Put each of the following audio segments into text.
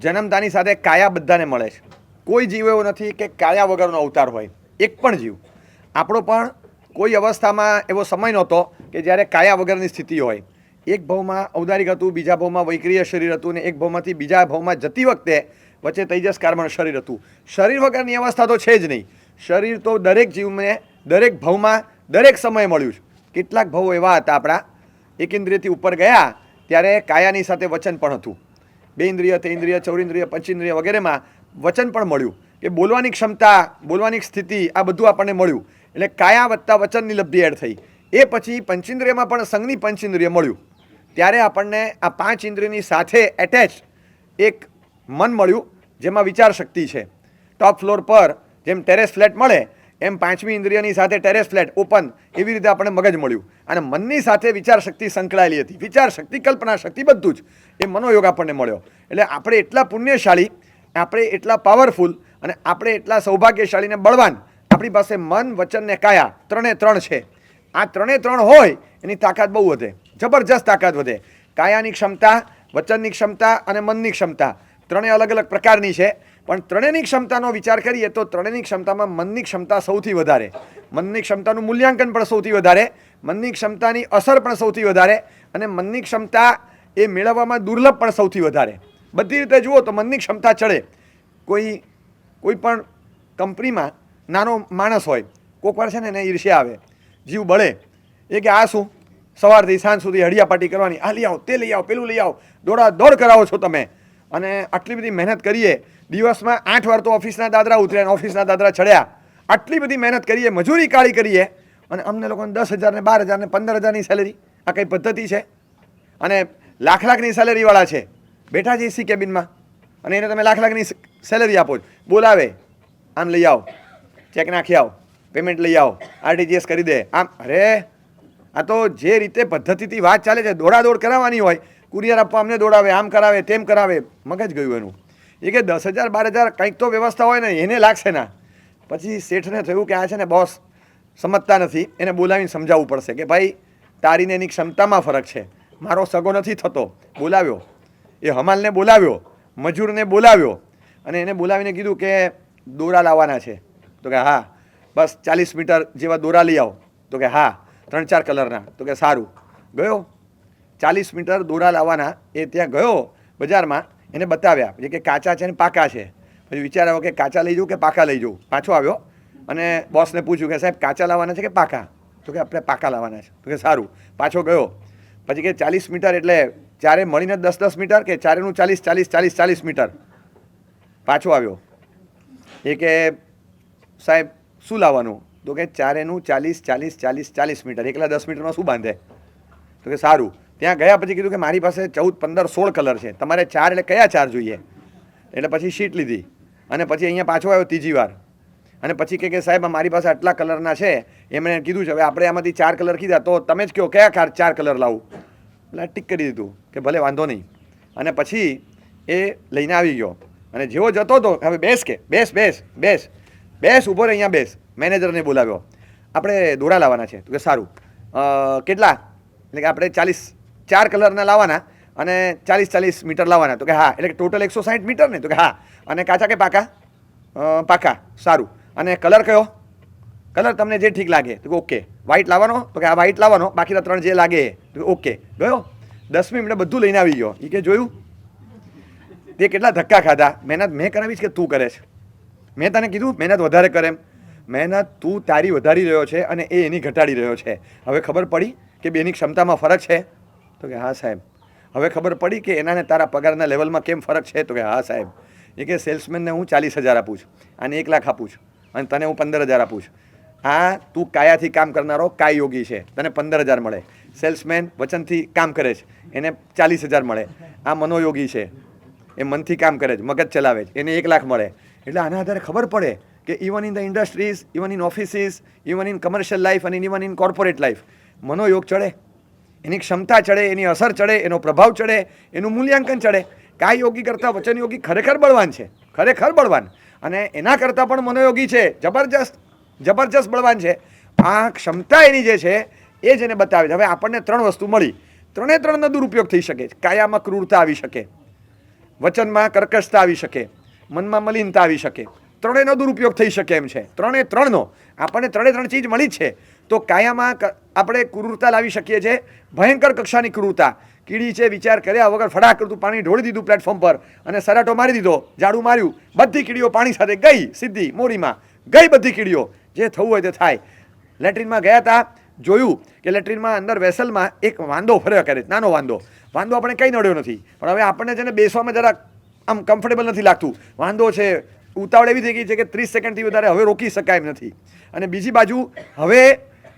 જન્મતાની સાથે કાયા બધાને મળે છે. કોઈ જીવ એવો નથી કે કાયા વગરનો અવતાર હોય, એક પણ જીવ. આપણો પણ કોઈ અવસ્થામાં એવો સમય નહોતો કે જ્યારે કાયા વગરની સ્થિતિ હોય. એક ભાવમાં ઔદારિક હતું, બીજા ભાવમાં વૈક્રિય શરીર હતું, ને એક ભાવમાંથી બીજા ભાવમાં જતી વખતે વચ્ચે તેજસ કાર્બન શરીર હતું. શરીર વગરની અવસ્થા તો છે જ નહીં. શરીર તો દરેક જીવને દરેક ભાવમાં દરેક સમયે મળ્યું છે. કેટલાક ભાવો એવા હતા આપણા એકેન્દ્રિયથી ઉપર ગયા ત્યારે કાયાની સાથે વચન પણ હતું. બે ઇન્દ્રિય, તેઇન્દ્રિય, ચૌરિન્દ્રિય, પંચેન્દ્રિય વગેરેમાં વચન પણ મળ્યું કે બોલવાની ક્ષમતા, બોલવાની સ્થિતિ, આ બધું આપણને મળ્યું. એટલે કાયા વત્તા વચનની લબ્ધિ એડ થઈ. એ પછી પંચેન્દ્રિયમાં પણ સંઘની પંચેન્દ્રિય મળ્યું. ત્યારે આપણને આ 5 ઇન્દ્રિયની સાથે એટેચ એક મન મળ્યું જેમાં વિચાર શક્તિ છે. ટોપ ફ્લોર પર જેમ ટેરેસ ફ્લેટ મળે એમ 5મી ઇન્દ્રિયની સાથે ટેરેસ ફ્લેટ ઓપન, એવી રીતે આપણને મગજ મળ્યું. અને મનની સાથે વિચાર શક્તિ સંકળાયેલી હતી. વિચાર શક્તિ, કલ્પના શક્તિ, બધું જ એ મનોયોગ આપણને મળ્યો. એટલે આપણે એટલા પુણ્યશાળી, આપણે એટલા પાવરફુલ અને આપણે એટલા સૌભાગ્યશાળી ને બળવાન. આપણી પાસે મન, વચન ને કાયા ત્રણે ત્રણ છે. આ ત્રણે ત્રણ હોય એની તાકાત બહુ વધે, જબરજસ્ત તાકાત વધે. કાયાની ક્ષમતા, વચનની ક્ષમતા અને મનની ક્ષમતા ત્રણેય અલગ અલગ પ્રકારની છે. પણ ત્રણેયની ક્ષમતાનો વિચાર કરીએ તો ત્રણેયની ક્ષમતામાં મનની ક્ષમતા સૌથી વધારે. મનની ક્ષમતાનું મૂલ્યાંકન પણ સૌથી વધારે, મનની ક્ષમતાની અસર પણ સૌથી વધારે, અને મનની ક્ષમતા એ મેળવવામાં દુર્લભ પણ સૌથી વધારે. બધી રીતે જુઓ તો મનની ક્ષમતા ચડે. કોઈ પણ કંપનીમાં નાનો માણસ હોય, કોઈક વાર છે ને એને ઈર્ષ્યા આવે, જીવ બળે. એ કે આ શું સવારથી સાંજ સુધી હડિયાપાટી કરવાની, આ લઈ આવો, તે લઈ આવો, પેલું લઈ આવો, દોડા દોડ કરાવો છો તમે. અને આટલી બધી મહેનત કરીએ, દિવસમાં 8 વાર તો ઓફિસના દાદરા ઉતર્યા અને ઓફિસના દાદરા ચડ્યા. આટલી બધી મહેનત કરીએ, મજૂરી કાળી કરીએ, અને અમને લોકોને 10,000 ને 12,000 ને 15,000ની સેલેરી. આ કઈ પદ્ધતિ છે? અને લાખની સેલેરીવાળા છે, બેઠા છે એસી કેબિનમાં, અને એને તમે લાખની સેલેરી આપો છો. બોલાવે, આમ લઈ આવો, ચેક નાખી આવો, પેમેન્ટ લઈ આવો, RTGS કરી દે, આમ. અરે આ તો જે રીતે પદ્ધતિથી વાત ચાલે છે, દોડાદોડ કરાવવાની હોય, કુરિયર આપવા અમને દોડાવે, આમ કરાવે, તેમ કરાવે. મગજ ગયું એનું. એ કે 10,000 12,000 કંઈક તો વ્યવસ્થા હોય ને, એને લાગશે ના. પછી શેઠને થયું કે આ છે ને બોસ સમજતા નથી, એને બોલાવીને સમજાવવું પડશે કે ભાઈ તારીને એની ક્ષમતામાં ફરક છે, મારો સગો નથી થતો. બોલાવ્યો, એ હમાલને બોલાવ્યો, મજૂરને બોલાવ્યો, અને એને બોલાવીને કીધું કે દોરા લાવવાના છે. તો કે હા, બસ 40 મીટર જેવા દોરા લઈ આવો. તો કે હા, 3-4 કલરના. તો કે સારું. ગયો 40 મીટર દોરા લાવવાના. એ ત્યાં ગયો બજારમાં, એને બતાવ્યા જે કે કાચા છે ને પાકા છે. પછી વિચાર આવ્યો કે કાચા લઈ જવું કે પાકા લઈ જવું. પાછો આવ્યો અને બોસને પૂછ્યું કે સાહેબ કાચા લાવવાના છે કે પાકા? તો કે આપણે પાકા લાવવાના છે. તો કે સારું. પાછો ગયો. પછી કે 40 મીટર એટલે ચારે મળીને 10-10 મીટર કે ચારેનું 40 મીટર. પાછો આવ્યો. એ કે સાહેબ શું લાવવાનું? તો કે ચારેનું 40 મીટર. એકલા 10 મીટરમાં શું બાંધે? તો કે સારું. ત્યાં ગયા પછી કીધું કે મારી પાસે 14, 15, 16 કલર છે, તમારે 4 એટલે કયા 4 જોઈએ? એટલે પછી શીટ લીધી અને પછી અહીંયા પાછો આવ્યો ત્રીજી વાર. અને પછી કે સાહેબ મારી પાસે આટલા કલરના છે. એમણે કીધું છે હવે આપણે આમાંથી 4 કલર કીધા, તો તમે જ કહો કયા 4 કલર લાવું? એટલે ટીક કરી દીધું કે ભલે વાંધો નહીં. અને પછી એ લઈને આવી ગયો અને જેવો જતો હતો, હવે બેસ કે બેસ ઊભો રહે, અહીંયા બેસ. મેનેજરને બોલાવ્યો, આપણે દોરા લાવવાના છે. તો કે સારું, કેટલા? એટલે કે આપણે 4 કલરના લાવવાના અને 40 મીટર લાવવાના. તો કે હા. એટલે ટોટલ 160 મીટર ને? તો કે હા. અને કાચા કે પાકા? પાકા. સારું. અને કલર કયો? કલર તમને જે ઠીક લાગે. તો કે ઓકે. વ્હાઈટ લાવવાનો? તો કે આ વ્હાઈટ લાવવાનો, બાકીના 3 જે લાગે. તો કે ઓકે. ગયો 10મી મિનિટે બધું લઈને આવી ગયો. એ કે જોયું તે કેટલા ધક્કા ખાધા. મહેનત મેં કરાવી છે કે તું કરે છે? મેં તને કીધું મહેનત વધારે કરે એમ. મહેનત તું તારી વધારી રહ્યો છે અને એ એની ઘટાડી રહ્યો છે. હવે ખબર પડી કે બેની ક્ષમતામાં ફરક છે? તો કે હા સાહેબ. હવે ખબર પડી કે એના ને તારા પગારના લેવલમાં કેમ ફરક છે? તો કે હા સાહેબ. એ કે સેલ્સમેનને હું 40,000 આપું છું, આને 1 લાખ આપું છું, અને તને હું 15,000 આપું છું. આ તું કાયાથી કામ કરનારો કાય યોગી છે, તને 15,000 મળે. સેલ્સમેન વચનથી કામ કરે છે, એને 40,000 મળે. આ મનોયોગી છે, એ મનથી કામ કરે છે, મગજ ચલાવે છે, એને 1 લાખ મળે. એટલે આના આધારે ખબર પડે કે even in the industries, even in offices, even in commercial life અને ઇવન ઇન કોર્પોરેટ લાઈફ મનોયોગ ચડે, એની ક્ષમતા ચડે, એની અસર ચડે, એનો પ્રભાવ ચડે, એનું મૂલ્યાંકન ચડે. કાય યોગી કરતાં વચન યોગી ખરેખર બળવાન છે, ખરેખર બળવાન. અને એના કરતાં પણ મનોયોગી છે, જબરજસ્ત બળવાન છે. આ ક્ષમતા એની જે છે એ જ એને બતાવે છે. હવે આપણને 3 વસ્તુ મળી, ત્રણનો દુરુપયોગ થઈ શકે છે. કાયામાં ક્રૂરતા આવી શકે, વચનમાં કર્કશતા આવી શકે, મનમાં મલિનતા આવી શકે, ત્રણેયનો દુરુપયોગ થઈ શકે એમ છે. ત્રણનો આપણને ત્રણ ચીજ મળી છે. તો કાયામાં આપણે ક્રૂરતા લાવી શકીએ છીએ, ભયંકર કક્ષાની ક્રૂરતા. કીડી છે, વિચાર કર્યા વગર ફડાક કરતું પાણી ઢોળી દીધું પ્લેટફોર્મ પર અને સરાટો મારી દીધો, ઝાડુ માર્યું, બધી કીડીઓ પાણી સાથે ગઈ, સીધી મોરીમાં ગઈ બધી કીડીઓ. જે થવું હોય તે થાય. લેટ્રિનમાં ગયા હતા, જોયું કે લેટ્રિનમાં અંદર વેસલમાં એક વાંદો ફર્યા કરે, નાનો વાંદો આપણે કંઈ નડ્યો નથી, પણ હવે આપણને છે ને બેસવામાં જરા આમ કમ્ફર્ટેબલ નથી લાગતું. વાંદો છે, ઉતાવળ એવી થઈ ગઈ છે કે 30 સેકન્ડથી વધારે હવે રોકી શકાય એમ નથી. અને બીજી બાજુ હવે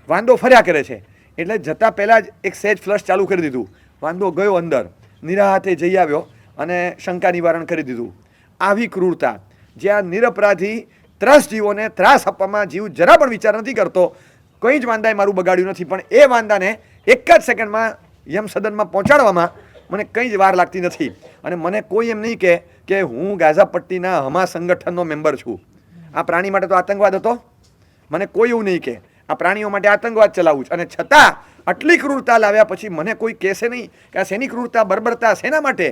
વાંદો ફર્યા કરે છે, એટલે જતાં પહેલાં જ એક સેજ ફ્લશ ચાલુ કરી દીધું. વાંદો ગયો અંદર, નિરાહાતે જઈ આવ્યો અને શંકા નિવારણ કરી દીધું. આવી ક્રૂરતા, જ્યાં નિરપરાધી ત્રાસ જીવોને ત્રાસ આપવામાં જીવ જરા પણ વિચાર નથી કરતો. કંઈ જ વાંદાએ મારું બગાડ્યું નથી, પણ એ વાંદાને એક જ સેકન્ડમાં યમ સદનમાં પહોંચાડવામાં મને કંઈ જ વાર લાગતી નથી. અને મને કોઈ એમ નહીં કે હું ગાઝા પટ્ટીના હમા સંગઠનનો મેમ્બર છું. આ પ્રાણી માટે તો આતંકવાદ હતો. મને કોઈ એવું નહીં કે આ પ્રાણીઓ માટે આતંકવાદ ચલાવું છું. અને છતાં આટલી ક્રૂરતા લાવ્યા પછી મને કોઈ કહેશે નહીં કે આ શેની ક્રૂરતા, બર્બરતા શેના માટે.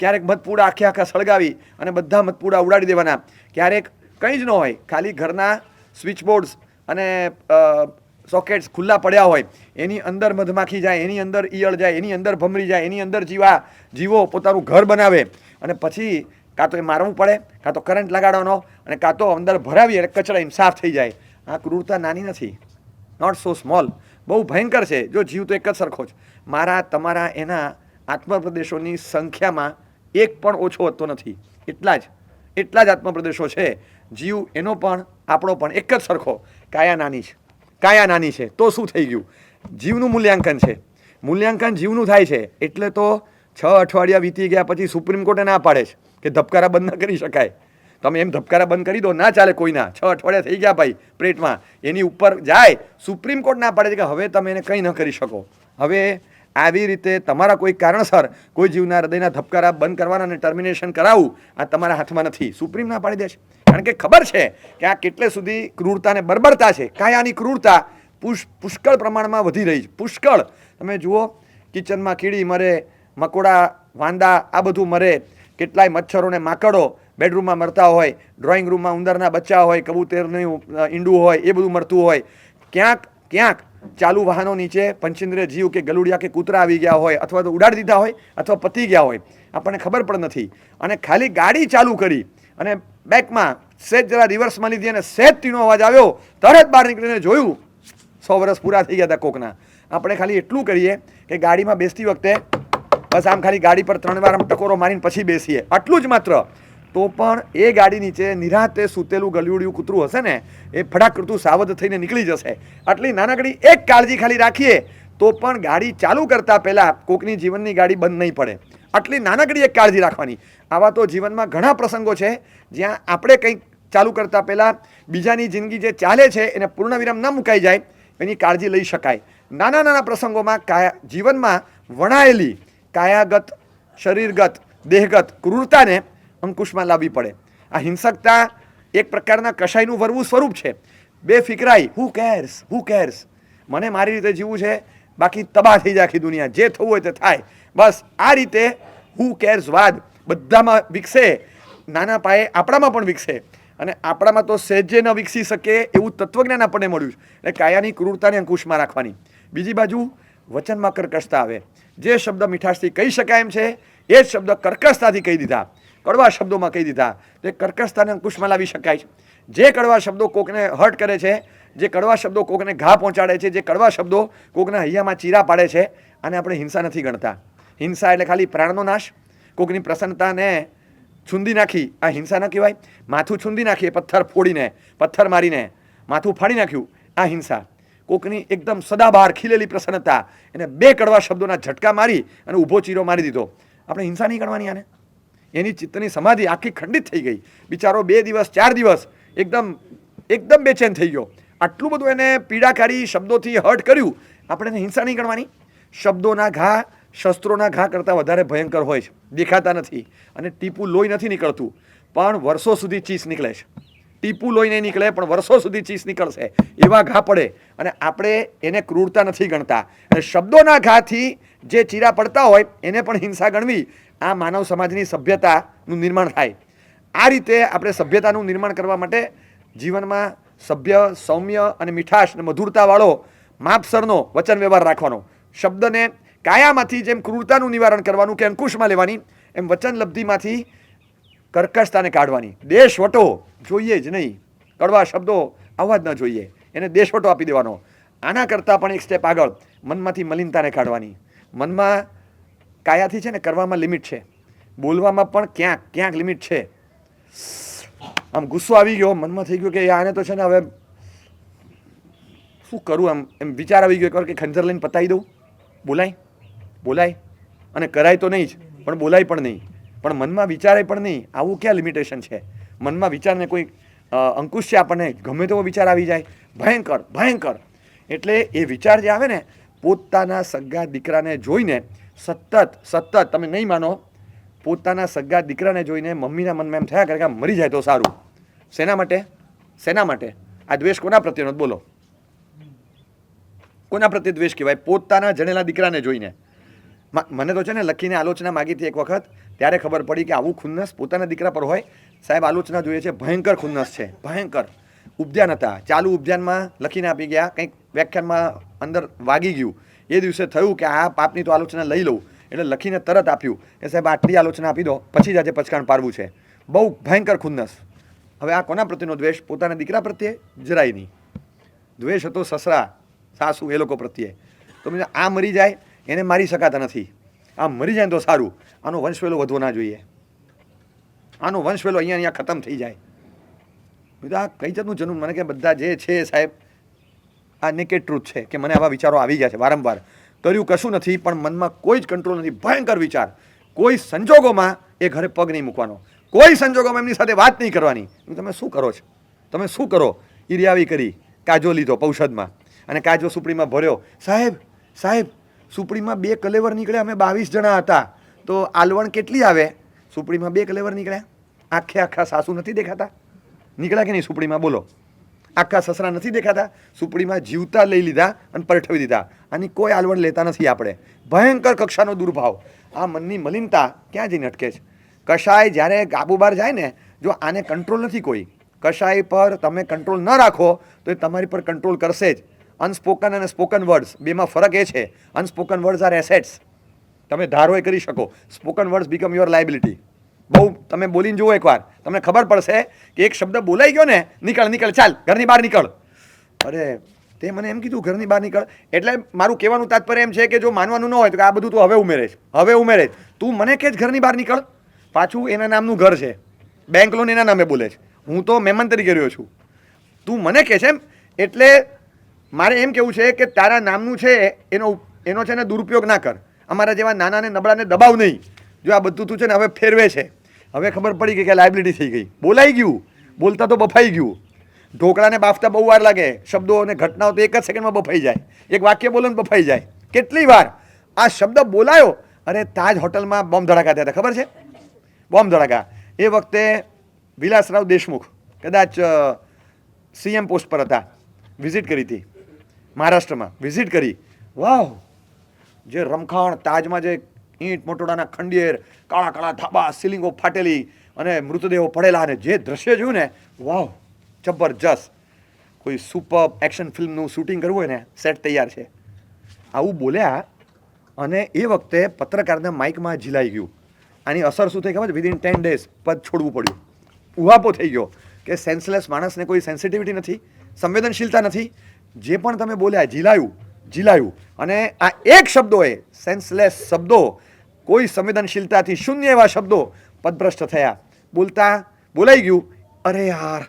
ક્યારેક મધપૂડા આખા સળગાવી અને બધા મધપૂડા ઉડાડી દેવાના. ક્યારેક કંઈ જ ન હોય, ખાલી ઘરના સ્વિચ બોર્ડ્સ અને સોકેટ્સ ખુલ્લા પડ્યા હોય, એની અંદર મધમાખી જાય, એની અંદર ઈયળ જાય, એની અંદર ભમરી જાય, એની અંદર જીવો પોતાનું ઘર બનાવે અને પછી કાં તો એ મારવું પડે, કાં તો કરંટ લગાડવાનો, અને કાં તો અંદર ભરાવી અને કચરાઈને સાફ થઈ જાય. આ ક્રૂરતા નાની નથી, નોટ સો સ્મોલ, બહુ ભયંકર છે. જો જીવ તો એક જ સરખો જ, મારા તમારા એના આત્મપ્રદેશોની સંખ્યામાં એક પણ ઓછો હોતો નથી. એટલા જ આત્મપ્રદેશો છે. જીવ એનો પણ આપણો પણ એક જ સરખો. કાયા નાની છે તો શું થઈ ગયું? જીવનું મૂલ્યાંકન છે, મૂલ્યાંકન જીવનું થાય છે. એટલે તો 6 અઠવાડિયા વીતી ગયા પછી સુપ્રીમ કોર્ટે ના પાડે છે કે ધબકારા બંધ ન કરી શકાય. તમે એમ ધબકારા બંધ કરી દો, ના ચાલે કોઈના. 6 અઠવાડિયા થઈ ગયા ભાઈ પેટમાં, એની ઉપર જાય, સુપ્રીમ કોર્ટ ના પાડે છે કે હવે તમે એને કંઈ ન કરી શકો. હવે આવી રીતે તમારા કોઈ કારણસર કોઈ જીવના હૃદયના ધબકારા બંધ કરવાના અને ટર્મિનેશન કરાવવું આ તમારા હાથમાં નથી. સુપ્રીમ ના પાડી દે છે, કારણ કે ખબર છે કે આ કેટલે સુધી ક્રૂરતા અને બર્બરતા છે. કાયાની ક્રૂરતા પુષ્કળ પ્રમાણમાં વધી રહી છે, પુષ્કળ. તમે જુઓ, કિચનમાં કીડી મરે, મકોડા, વાંદા આ બધું મરે, કેટલાય મચ્છરો ને માકડો બેડરૂમમાં મરતા હોય, ડ્રોઈંગ રૂમમાં ઉંદરના બચ્ચા હોય, કબૂતરનું ઈંડું હોય, એ બધું મરતું હોય. ક્યાંક ચાલુ વાહનો નીચે પંચેન્દ્રિય જીવ કે ગલુડિયા કે કૂતરા આવી ગયા હોય, અથવા તો ઉડાડી દીધા હોય, અથવા પતી ગયા હોય, આપણને ખબર પણ નથી. અને ખાલી ગાડી ચાલુ કરી અને બેકમાં સહેજ જરા રિવર્સમાં લીધી અને સહેજ તીનો અવાજ આવ્યો, તરત બહાર નીકળીને જોયું 100 વર્ષ પૂરા થઈ ગયા હતા કોકના. આપણે ખાલી એટલું કરીએ કે ગાડીમાં બેસતી વખતે બસ આમ ખાલી ગાડી પર 3 વાર આમ ટકોરો મારીને પછી બેસીએ, આટલું જ માત્ર. તો પણ એ ગાડી નીચે નિરાતે સૂતેલું ગલુડિયું કૂતરું હશે ને, એ ફડાક કરતું સાવધ થઈને નીકળી જશે. આટલી નાનકડી એક કાળજી ખાલી રાખીએ તો પણ ગાડી ચાલુ કરતા પહેલાં કોકની જીવનની ગાડી બંધ નહીં પડે. આટલી નાનકડી એક કાળજી રાખવાની. આવા તો જીવનમાં ઘણા પ્રસંગો છે જ્યાં આપણે કંઈક ચાલુ કરતા પહેલાં બીજાની જિંદગી જે ચાલે છે એને પૂર્ણ વિરામ ન મુકાઈ જાય એની કાળજી લઈ શકાય. નાના પ્રસંગોમાં જીવનમાં વણાયેલી કાયાગત, શરીરગત, દેહગત ક્રૂરતાને અંકુશમાં લાવવી પડે. આ હિંસકતા એક પ્રકારના કશાયનું વરવું સ્વરૂપ છે. બેફિકરાઈ, હુ કેર્સ, મને મારી રીતે જીવવું છે, બાકી તબાહ થઈ જાય આખી દુનિયા, જે થવું હોય તે થાય. બસ આ રીતે હુ કેર્સ વાદ બધામાં વિકસે, નાના પાયે આપણામાં પણ વિકસે. અને આપણામાં તો સહેજે ન વિકસી શકે એવું તત્વજ્ઞાન આપણને મળ્યું. એટલે કાયાની ક્રૂરતાને અંકુશમાં રાખવાની. બીજી બાજુ વચનમાં કર્કશતા આવે. જે શબ્દ મીઠાશથી કહી શકાય એમ છે એ જ શબ્દ કર્કશતાથી કહી દીધા, કડવા શબ્દોમાં કહી દીધા. તે કર્કશતાને અંકુશમાં લાવી શકાય છે. જે કડવા શબ્દો કોકને હર્ટ કરે છે, જે કડવા શબ્દો કોકને ઘા પહોંચાડે છે, જે કડવા શબ્દો કોકના હૈયામાં ચીરા પાડે છે, આને આપણે હિંસા નથી ગણતા. હિંસા એટલે ખાલી પ્રાણનો નાશ, કોકની પ્રસન્નતાને છૂંદી નાખી, આ હિંસા ન કહેવાય. માથું છૂંદી નાખીએ, પથ્થર મારીને માથું ફાડી નાખ્યું, આ હિંસા. કોકની એકદમ સદાબહાર ખીલેલી પ્રસન્નતા, એને 2 કડવા શબ્દોના ઝટકા મારી અને ઊભો ચીરો મારી દીધો. આપણે હિંસા નહીં ગણવાની આને. એની ચિત્તની સમાધિ આખી ખંડિત થઈ ગઈ. બિચારો 2 દિવસ 4 દિવસ એકદમ બેચેન થઈ ગયો. આટલું બધું એને પીડાકારી શબ્દોથી હર્ટ કર્યું, આપણે એને હિંસા નહીં ગણવાની. શબ્દોના ઘા શસ્ત્રોના ઘા કરતાં વધારે ભયંકર હોય છે, દેખાતા નથી અને ટીપું લોહી નથી નીકળતું, પણ વર્ષો સુધી ચીસ નીકળે છે. ટીપું લોહી નહીં નીકળે પણ વર્ષો સુધી ચીસ નીકળશે, એવા ઘા પડે. અને આપણે એને ક્રૂરતા નથી ગણતા. અને શબ્દોના ઘાથી જે ચીરા પડતા હોય એને પણ હિંસા ગણવી, આ માનવ સમાજની સભ્યતાનું નિર્માણ થાય. આ રીતે આપણે સભ્યતાનું નિર્માણ કરવા માટે જીવનમાં સભ્ય, સૌમ્ય અને મીઠાશ અને મધુરતાવાળો માપસરનો વચન વ્યવહાર રાખવાનો. શબ્દને કાયામાંથી જેમ ક્રૂરતાનું નિવારણ કરવાનું કે અંકુશમાં લેવાની, એમ વચન લબ્ધિમાંથી કર્કશતાને કાઢવાની. દેશવટો જોઈએ જ નહીં, કડવા શબ્દો આવવા જ ન જોઈએ, એને દેશવટો આપી દેવાનો. આના કરતાં પણ એક સ્ટેપ આગળ મનમાંથી મલિનતાને કાઢવાની. મનમાં કાયાથી છે ને કરવામાં લિમિટ છે, બોલવામાં પણ ક્યાંક ક્યાંક લિમિટ છે. આમ ગુસ્સો આવી ગયો, મનમાં થઈ ગયું કે આને તો છે ને હવે શું કરું, આમ એમ વિચાર આવી ગયો એકવાર કે ખંજર લઈને પતાવી દઉં. બોલાય અને કરાય તો નહીં જ, પણ બોલાય પણ નહીં, પણ મનમાં વિચારાય પણ નહીં. આવું ક્યાં લિમિટેશન છે? મનમાં વિચારને કોઈ અંકુશ છે આપણને, ગમે તેવો વિચાર આવી જાય, ભયંકર. એટલે એ વિચાર જે આવે ને, પોતાના સગા દીકરાને જોઈને સતત તમે નહીં માનો, પોતાના સગા દીકરાને જોઈને મમ્મીના મનમાં એમ થયા કરે કે મરી જાય તો સારું. શેના માટે? આ દ્વેષ કોના પ્રત્યેનો? બોલો, કોના પ્રત્યે દ્વેષ કહેવાય? પોતાના જણેલા દીકરાને જોઈને. મને તો છે ને લખીને આલોચના માગી હતી એક વખત, ત્યારે ખબર પડી કે આવું ખુન્નસ પોતાના દીકરા પર હોય. સાહેબ આલોચના જોઈએ છે, ભયંકર ખુન્નસ છે, ભયંકર. ઉપધ્યાન હતા, ચાલુ ઉપધ્યાનમાં લખીને આપી ગયા, કંઈક વ્યાખ્યાનમાં અંદર વાગી ગયું. એ દિવસે થયું કે આ પાપની તો આલોચના લઈ લઉં, એટલે લખીને તરત આપ્યું કે સાહેબ આટલી આલોચના આપી દો, પછી જ આજે પચકાણ પાડવું છે. બહુ ભયંકર ખુન્નસ. હવે આ કોના પ્રત્યેનો દ્વેષ? પોતાના દીકરા પ્રત્યે જરાય નહીં. દ્વેષ હતો સસરા સાસુ એ લોકો પ્રત્યે. તો આ મરી જાય એને મારી શકાતા નથી, આ મરી જાય તો સારું. આનો વંશવેલો વધવો ના જોઈએ, આનો વંશવેલો અહીંયા ખતમ થઈ જાય. આ કઈ જાતનું જન્મ? મને કે બધા જે છે સાહેબ આ નેકેડ ટ્રુથ છે કે મને આવા વિચારો આવી ગયા છે વારંવાર. કર્યું કશું નથી, પણ મનમાં કોઈ જ કંટ્રોલ નથી, ભયંકર વિચાર. કોઈ સંજોગોમાં એ ઘરે પગ નહીં મૂકવાનો, કોઈ સંજોગોમાં એમની સાથે વાત નહીં કરવાની. તમે શું કરો છો? તમે શું કરો? ઈરિયાવી કરી, કાજો લીધો પૌષદમાં અને કાજો સુપડીમાં ભર્યો. સાહેબ સુપડીમાં 2 કલેવર નીકળ્યા, અમે 22 જણા હતા, તો આલવણ કેટલી આવે? સુપડીમાં 2 કલેવર નીકળ્યા. આખા સાસુ નથી દેખાતા? નીકળ્યા કે નહીં સુપડીમાં? બોલો. આખા સસરા નથી દેખાતા? સુપડીમાં જીવતા લઈ લીધા અને પરઠવી દીધા. આની કોઈ આલવણ લેતા નથી આપણે. ભયંકર કક્ષાનો દુર્ભાવ. આ મનની મલિનતા ક્યાં જઈને અટકે છે? કશાય જ્યારે ગાબુબાર જાય ને, જો આને કંટ્રોલ નથી કોઈ, કશાય પર તમે કંટ્રોલ ન રાખો તો એ તમારી પર કંટ્રોલ કરશે જ. અનસ્પોકન અને સ્પોકન વર્ડ્સ બેમાં ફરક એ છે, અનસ્પોકન વર્ડ્સ આર એસેટ્સ, તમે ધારો એ કરી શકો. Spoken words become your liability. બહુ તમે બોલીને જુઓ એકવાર, તમને ખબર પડશે કે એક શબ્દ બોલાઈ ગયો ને, નીકળ ચાલ ઘરની બહાર નીકળ. અરે તે મને એમ કીધું ઘરની બહાર નીકળ, એટલે મારું કહેવાનું તાત્પર્ય એમ છે કે જો માનવાનું ન હોય તો આ બધું તું હવે ઉમેરે તું મને કે ઘરની બહાર નીકળ. પાછું એના નામનું ઘર છે, બેંક લોન એના નામે બોલે છે, હું તો મહેમાન તરીકે રહ્યો છું, તું મને કહે છે એમ. એટલે મારે એમ કેવું છે કે તારા નામનું છે એનો છે ને દુરુપયોગ ના કર. અમારા જેવા નાના ને નબળાને દબાવ નહીં. જો આ બધું તું છે ને હવે ફેરવે છે, હવે ખબર પડી ગઈ કે લાયબિલિટી થઈ ગઈ, બોલાઈ ગયું, બોલતા તો બફાઈ ગયું. ઢોકળાને બાફતા બહુ વાર લાગે, શબ્દો અને ઘટનાઓ તો 1 જ સેકન્ડમાં બફાઈ જાય. એક વાક્ય બોલો ને બફાઈ જાય. કેટલી વાર આ શબ્દ બોલાયો. અરે તાજ હોટલમાં બોમ્બ ધડાકા થયા હતા, ખબર છે? બોમ્બ ધડાકા. એ વખતે વિલાસરાવ દેશમુખ કદાચ સીએમ પોસ્ટ પર હતા, વિઝિટ કરી હતી મહારાષ્ટ્રમાં, વિઝિટ કરી. વાવ, જે રમખાણ તાજમાં જે ઈંટ મોટોડાના ખંડિયેર, કાળા ધાબા, સીલિંગો ફાટેલી અને મૃતદેહો પડેલા, અને જે દ્રશ્ય જોયું ને, વાવ, જબરજસ્ત. કોઈ સુપર એક્શન ફિલ્મનું શૂટિંગ કરવું હોય ને, સેટ તૈયાર છે. આવું બોલ્યા અને એ વખતે પત્રકારના માઇકમાં ઝીલાઈ ગયું. આની અસર શું થઈ ખબર છે? વિધિન 10 days પદ છોડવું પડ્યું. ઉહાપો થઈ ગયો કે સેન્સલેસ માણસને કોઈ સેન્સિટિવિટી નથી, સંવેદનશીલતા નથી. જે પણ તમે બોલ્યા ઝીલાયું. અને આ એક શબ્દોએ, સેન્સલેસ શબ્દો, કોઈ સંવેદનશીલતાથી શૂન્ય એવા શબ્દો પદભ્રષ્ટ થયા. બોલાઈ ગયું. અરે યાર,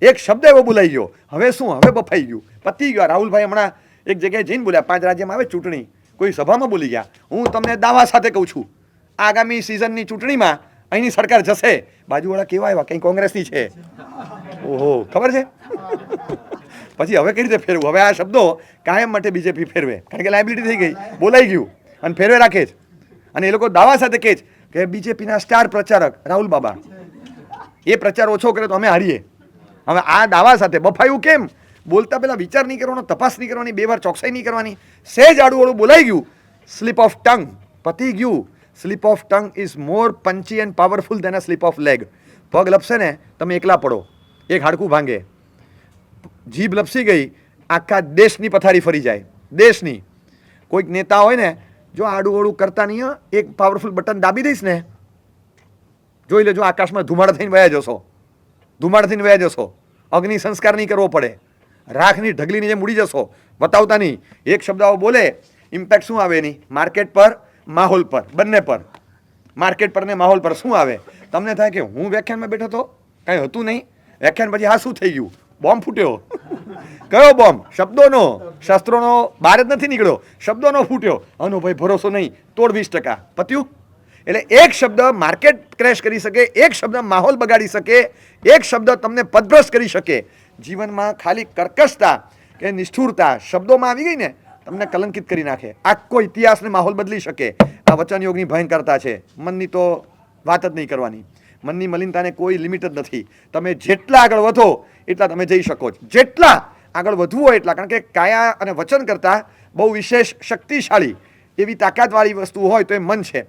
એક શબ્દ એવો બોલાઈ ગયો. હવે શું? હવે બફાઈ ગયું, પતી ગયો. રાહુલભાઈ હમણાં એક જગ્યાએ જઈને બોલ્યા, 5 રાજ્યમાં આવે ચૂંટણી, કોઈ સભામાં બોલી ગયા. હું તમને દાવા સાથે કહું છું, આગામી સિઝનની ચૂંટણીમાં અહીંની સરકાર જશે. બાજુવાળા કેવા આવ્યા? કંઈ કોંગ્રેસની છે. ઓહો, ખબર છે? પછી હવે કઈ રીતે ફેરવું? હવે આ શબ્દો કાયમ માટે બીજેપી ફેરવે, કારણ કે લાયબિલિટી થઈ ગઈ, બોલાઈ ગયું અને ફેરવે રાખે જ. અને એ લોકો દાવા સાથે કહે છે કે બીજેપીના સ્ટાર પ્રચારક રાહુલ બાબા, એ પ્રચાર ઓછો કરે તો અમે હારીએ. હવે આ દાવા સાથે બફાયું કેમ? બોલતા પહેલા વિચાર નહીં કરવાનો, તપાસ નહીં કરવાની, 2 વાર ચોકસાઈ નહીં કરવાની. સહેજ આડું બોલાઈ ગયું, સ્લીપ ઓફ ટંગ, પતી ગયું. Slip of tongue is more punchy and powerful than a slip of leg. પગ લપસે ને તમે એકલા પડો, એક હાડકું ભાંગે. જીભ લપસી ગઈ, આખા દેશની પથારી ફરી જાય, દેશની. કોઈક નેતા હોય ને, જો આડું ઓડું કરતા નહીં, એક પાવરફુલ બટન દાબી દઈશ ને, જોઈ લેજો આકાશમાં ધુમાડા થઈને વયા જશો, ધુમાડા થઈને વયા જશો. અગ્નિ સંસ્કાર નહીં કરવો પડે, રાખની ઢગલીની જેમ ઉડી જશો, બતાવતા નહીં. એક શબ્દ બોલે, ઇમ્પેક્ટ શું આવે એની? માર્કેટ પર, માહોલ પર, બંને પર. માર્કેટ પર ને માહોલ પર શું આવે? તમને થાય કે હું વ્યાખ્યાનમાં બેઠો હતો, કાંઈ હતું નહીં, વ્યાખ્યાન પછી હા શું થઈ ગયું? બોમ્બ ફૂટ્યો. કયો બોમ્બ? શબ્દોનો, શસ્ત્રોનો બહાર જ નથી નીકળ્યો, શબ્દોનો ફૂટ્યો. આનો ભાઈ ભરોસો નહીં, તોડ 20%. પત્યું? એટલે એક શબ્દ માર્કેટ ક્રેશ કરી શકે, એક શબ્દ માહોલ બગાડી શકે, એક શબ્દ તમને પદભ્રષ્ટ કરી શકે. જીવનમાં ખાલી કર્કશતા કે નિષ્ઠુરતા શબ્દોમાં આવી ગઈ ને, તમને કલંકિત કરી નાખે. આખો ઇતિહાસને માહોલ બદલી શકે. આ વચન યોગની ભયંકરતા છે. મનની તો વાત જ નહીં કરવાની. મનની મલિનતાને કોઈ લિમિટ જ નથી. તમે જેટલા આગળ વધો એટલા તમે જઈ શકો છો, જેટલા આગળ વધવું હોય એટલા. કારણ કે કાયા અને વચન કરતાં બહુ વિશેષ શક્તિશાળી એવી તાકાતવાળી વસ્તુ હોય તો એ મન છે.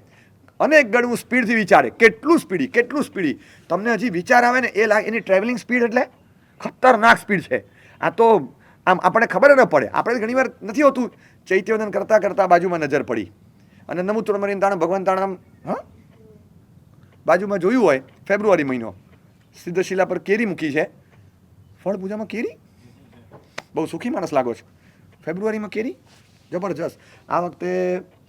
અનેક ગણું સ્પીડથી વિચારે. કેટલું સ્પીડી, કેટલું સ્પીડી. તમને હજી વિચાર આવે ને એ લાગે, એની ટ્રાવેલિંગ સ્પીડ એટલે ખતરનાક સ્પીડ છે. આ તો આમ આપણને ખબર ન પડે. આપણે ઘણીવાર નથી હોતું, ચૈત્યવદન કરતાં કરતાં બાજુમાં નજર પડી અને નમુત્ર મરીને તાણે ભગવાન તાણે હા બાજુમાં જોયું હોય, ફેબ્રુઆરી મહિનો, સિદ્ધશિલા પર કેરી મૂકી છે. ફળ પૂજામાં કેરી, બહુ સુખી માણસ લાગો છો. ફેબ્રુઆરીમાં કેરી જબરજસ્ત. આ વખતે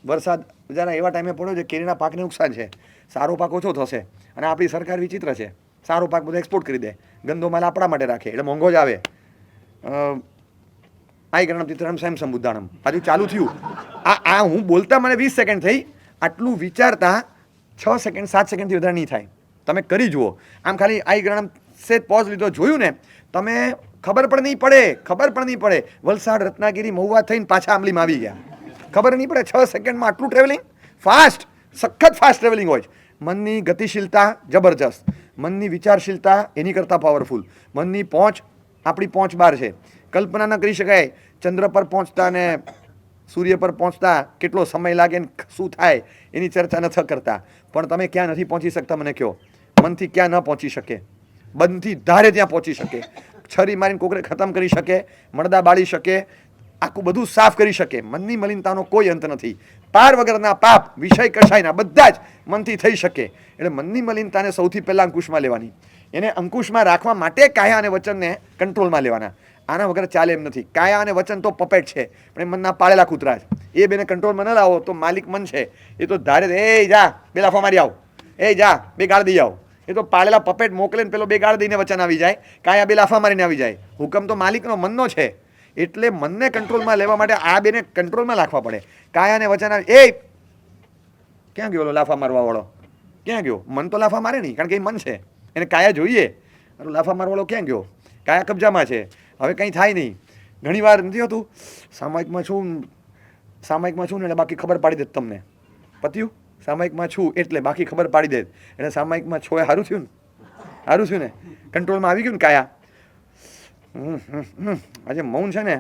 વરસાદ જરા એવા ટાઈમે પડ્યો છે, કેરીના પાકને નુકસાન છે, સારો પાક ઓછો થશે. અને આપણી સરકાર વિચિત્ર છે, સારો પાક બધો એક્સપોર્ટ કરી દે, ગંદો માલ આપણા માટે રાખે, એટલે મોંઘો જ આવે. આઈ ગણમ તિત્રમ સેમ બુદ્ધાણમ પાછું ચાલુ થયું. આ હું બોલતા મને 20 સેકન્ડ થઈ, આટલું વિચારતા 6 સેકન્ડ 7 સેકન્ડથી વધારે નહીં થાય. તમે કરી જુઓ. આમ ખાલી આઈ ગણમ સે પોઝ લીધો, જોયું ને, તમે ખબર પણ નહીં પડે, ખબર પણ નહીં પડે. વલસાડ, રત્નાગીરી, મહુવા થઈને પાછા આંબલીમાં આવી ગયા, ખબર નહીં પડે. 6 સેકન્ડમાં આટલું ટ્રાવેલિંગ ફાસ્ટ, સખત ફાસ્ટ ટ્રાવેલિંગ હોય. મનની ગતિશીલતા જબરજસ્ત, મનની વિચારશીલતા એની કરતાં પાવરફુલ. મનની પહોંચ આપણી પહોંચ બહાર છે. કલ્પના ન કરી શકાય ચંદ્ર પર પહોંચતા ને સૂર્ય પર પહોંચતા કેટલો સમય લાગે ને શું થાય એની ચર્ચા નથી કરતા. પણ તમે ક્યાં નથી પહોંચી શકતા મને કહો? મનથી ક્યાં ન પહોંચી શકે? બંધથી ધારે ત્યાં પહોંચી શકે. છરી મારીને કોકરે ખતમ કરી શકે, મળદા બાળી શકે, આખું બધું સાફ કરી શકે. મનની મલિનતાનો કોઈ અંત નથી. પાર વગરના પાપ, વિષય કશાયના બધા જ મનથી થઈ શકે. એટલે મનની મલિનતાને સૌથી પહેલાં અંકુશમાં લેવાની. એને અંકુશમાં રાખવા માટે કાયા અને વચનને કંટ્રોલમાં લેવાના. આના વગર ચાલે એમ નથી. કાયા અને વચન તો પપેટ છે, પણ એ મનના પાળેલા કૂતરા છે. એ બેને કંટ્રોલમાં ન લાવો તો માલિક મન છે એ તો ધારે એ જા બે લાફા મારી આવો, એ જા બે ગાળ દઈ આવો. એ તો પાળેલા પપેટ મોકલે ને પેલો બે ગાળ દઈને વચન આવી જાય, કાયા બે લાફા મારીને આવી જાય. હુકમ તો માલિકનો, મનનો છે. એટલે મનને કંટ્રોલમાં લેવા માટે આ બેને કંટ્રોલમાં રાખવા પડે. કાયા અને વચન આવી, એ ક્યાં ગયો લાફા મારવા વાળો? ક્યાં ગયો? મન તો લાફા મારે નહીં, કારણ કે એ મન છે, એને કાયા જોઈએ. લાફા મારવાળો ક્યાં ગયો? કાયા કબજામાં છે, હવે કંઈ થાય નહીં. ઘણી વાર નથી હોતું, સામાયિકમાં છું ને એટલે બાકી ખબર પાડી દે તમને. પત્યું? સામાયિકમાં છું એટલે બાકી ખબર પાડી દે. એટલે સામાયિકમાં છો એ સારું થયું ને, સારું થયું ને, કંટ્રોલમાં આવી ગયું ને કાયા. આજે મૌન છે ને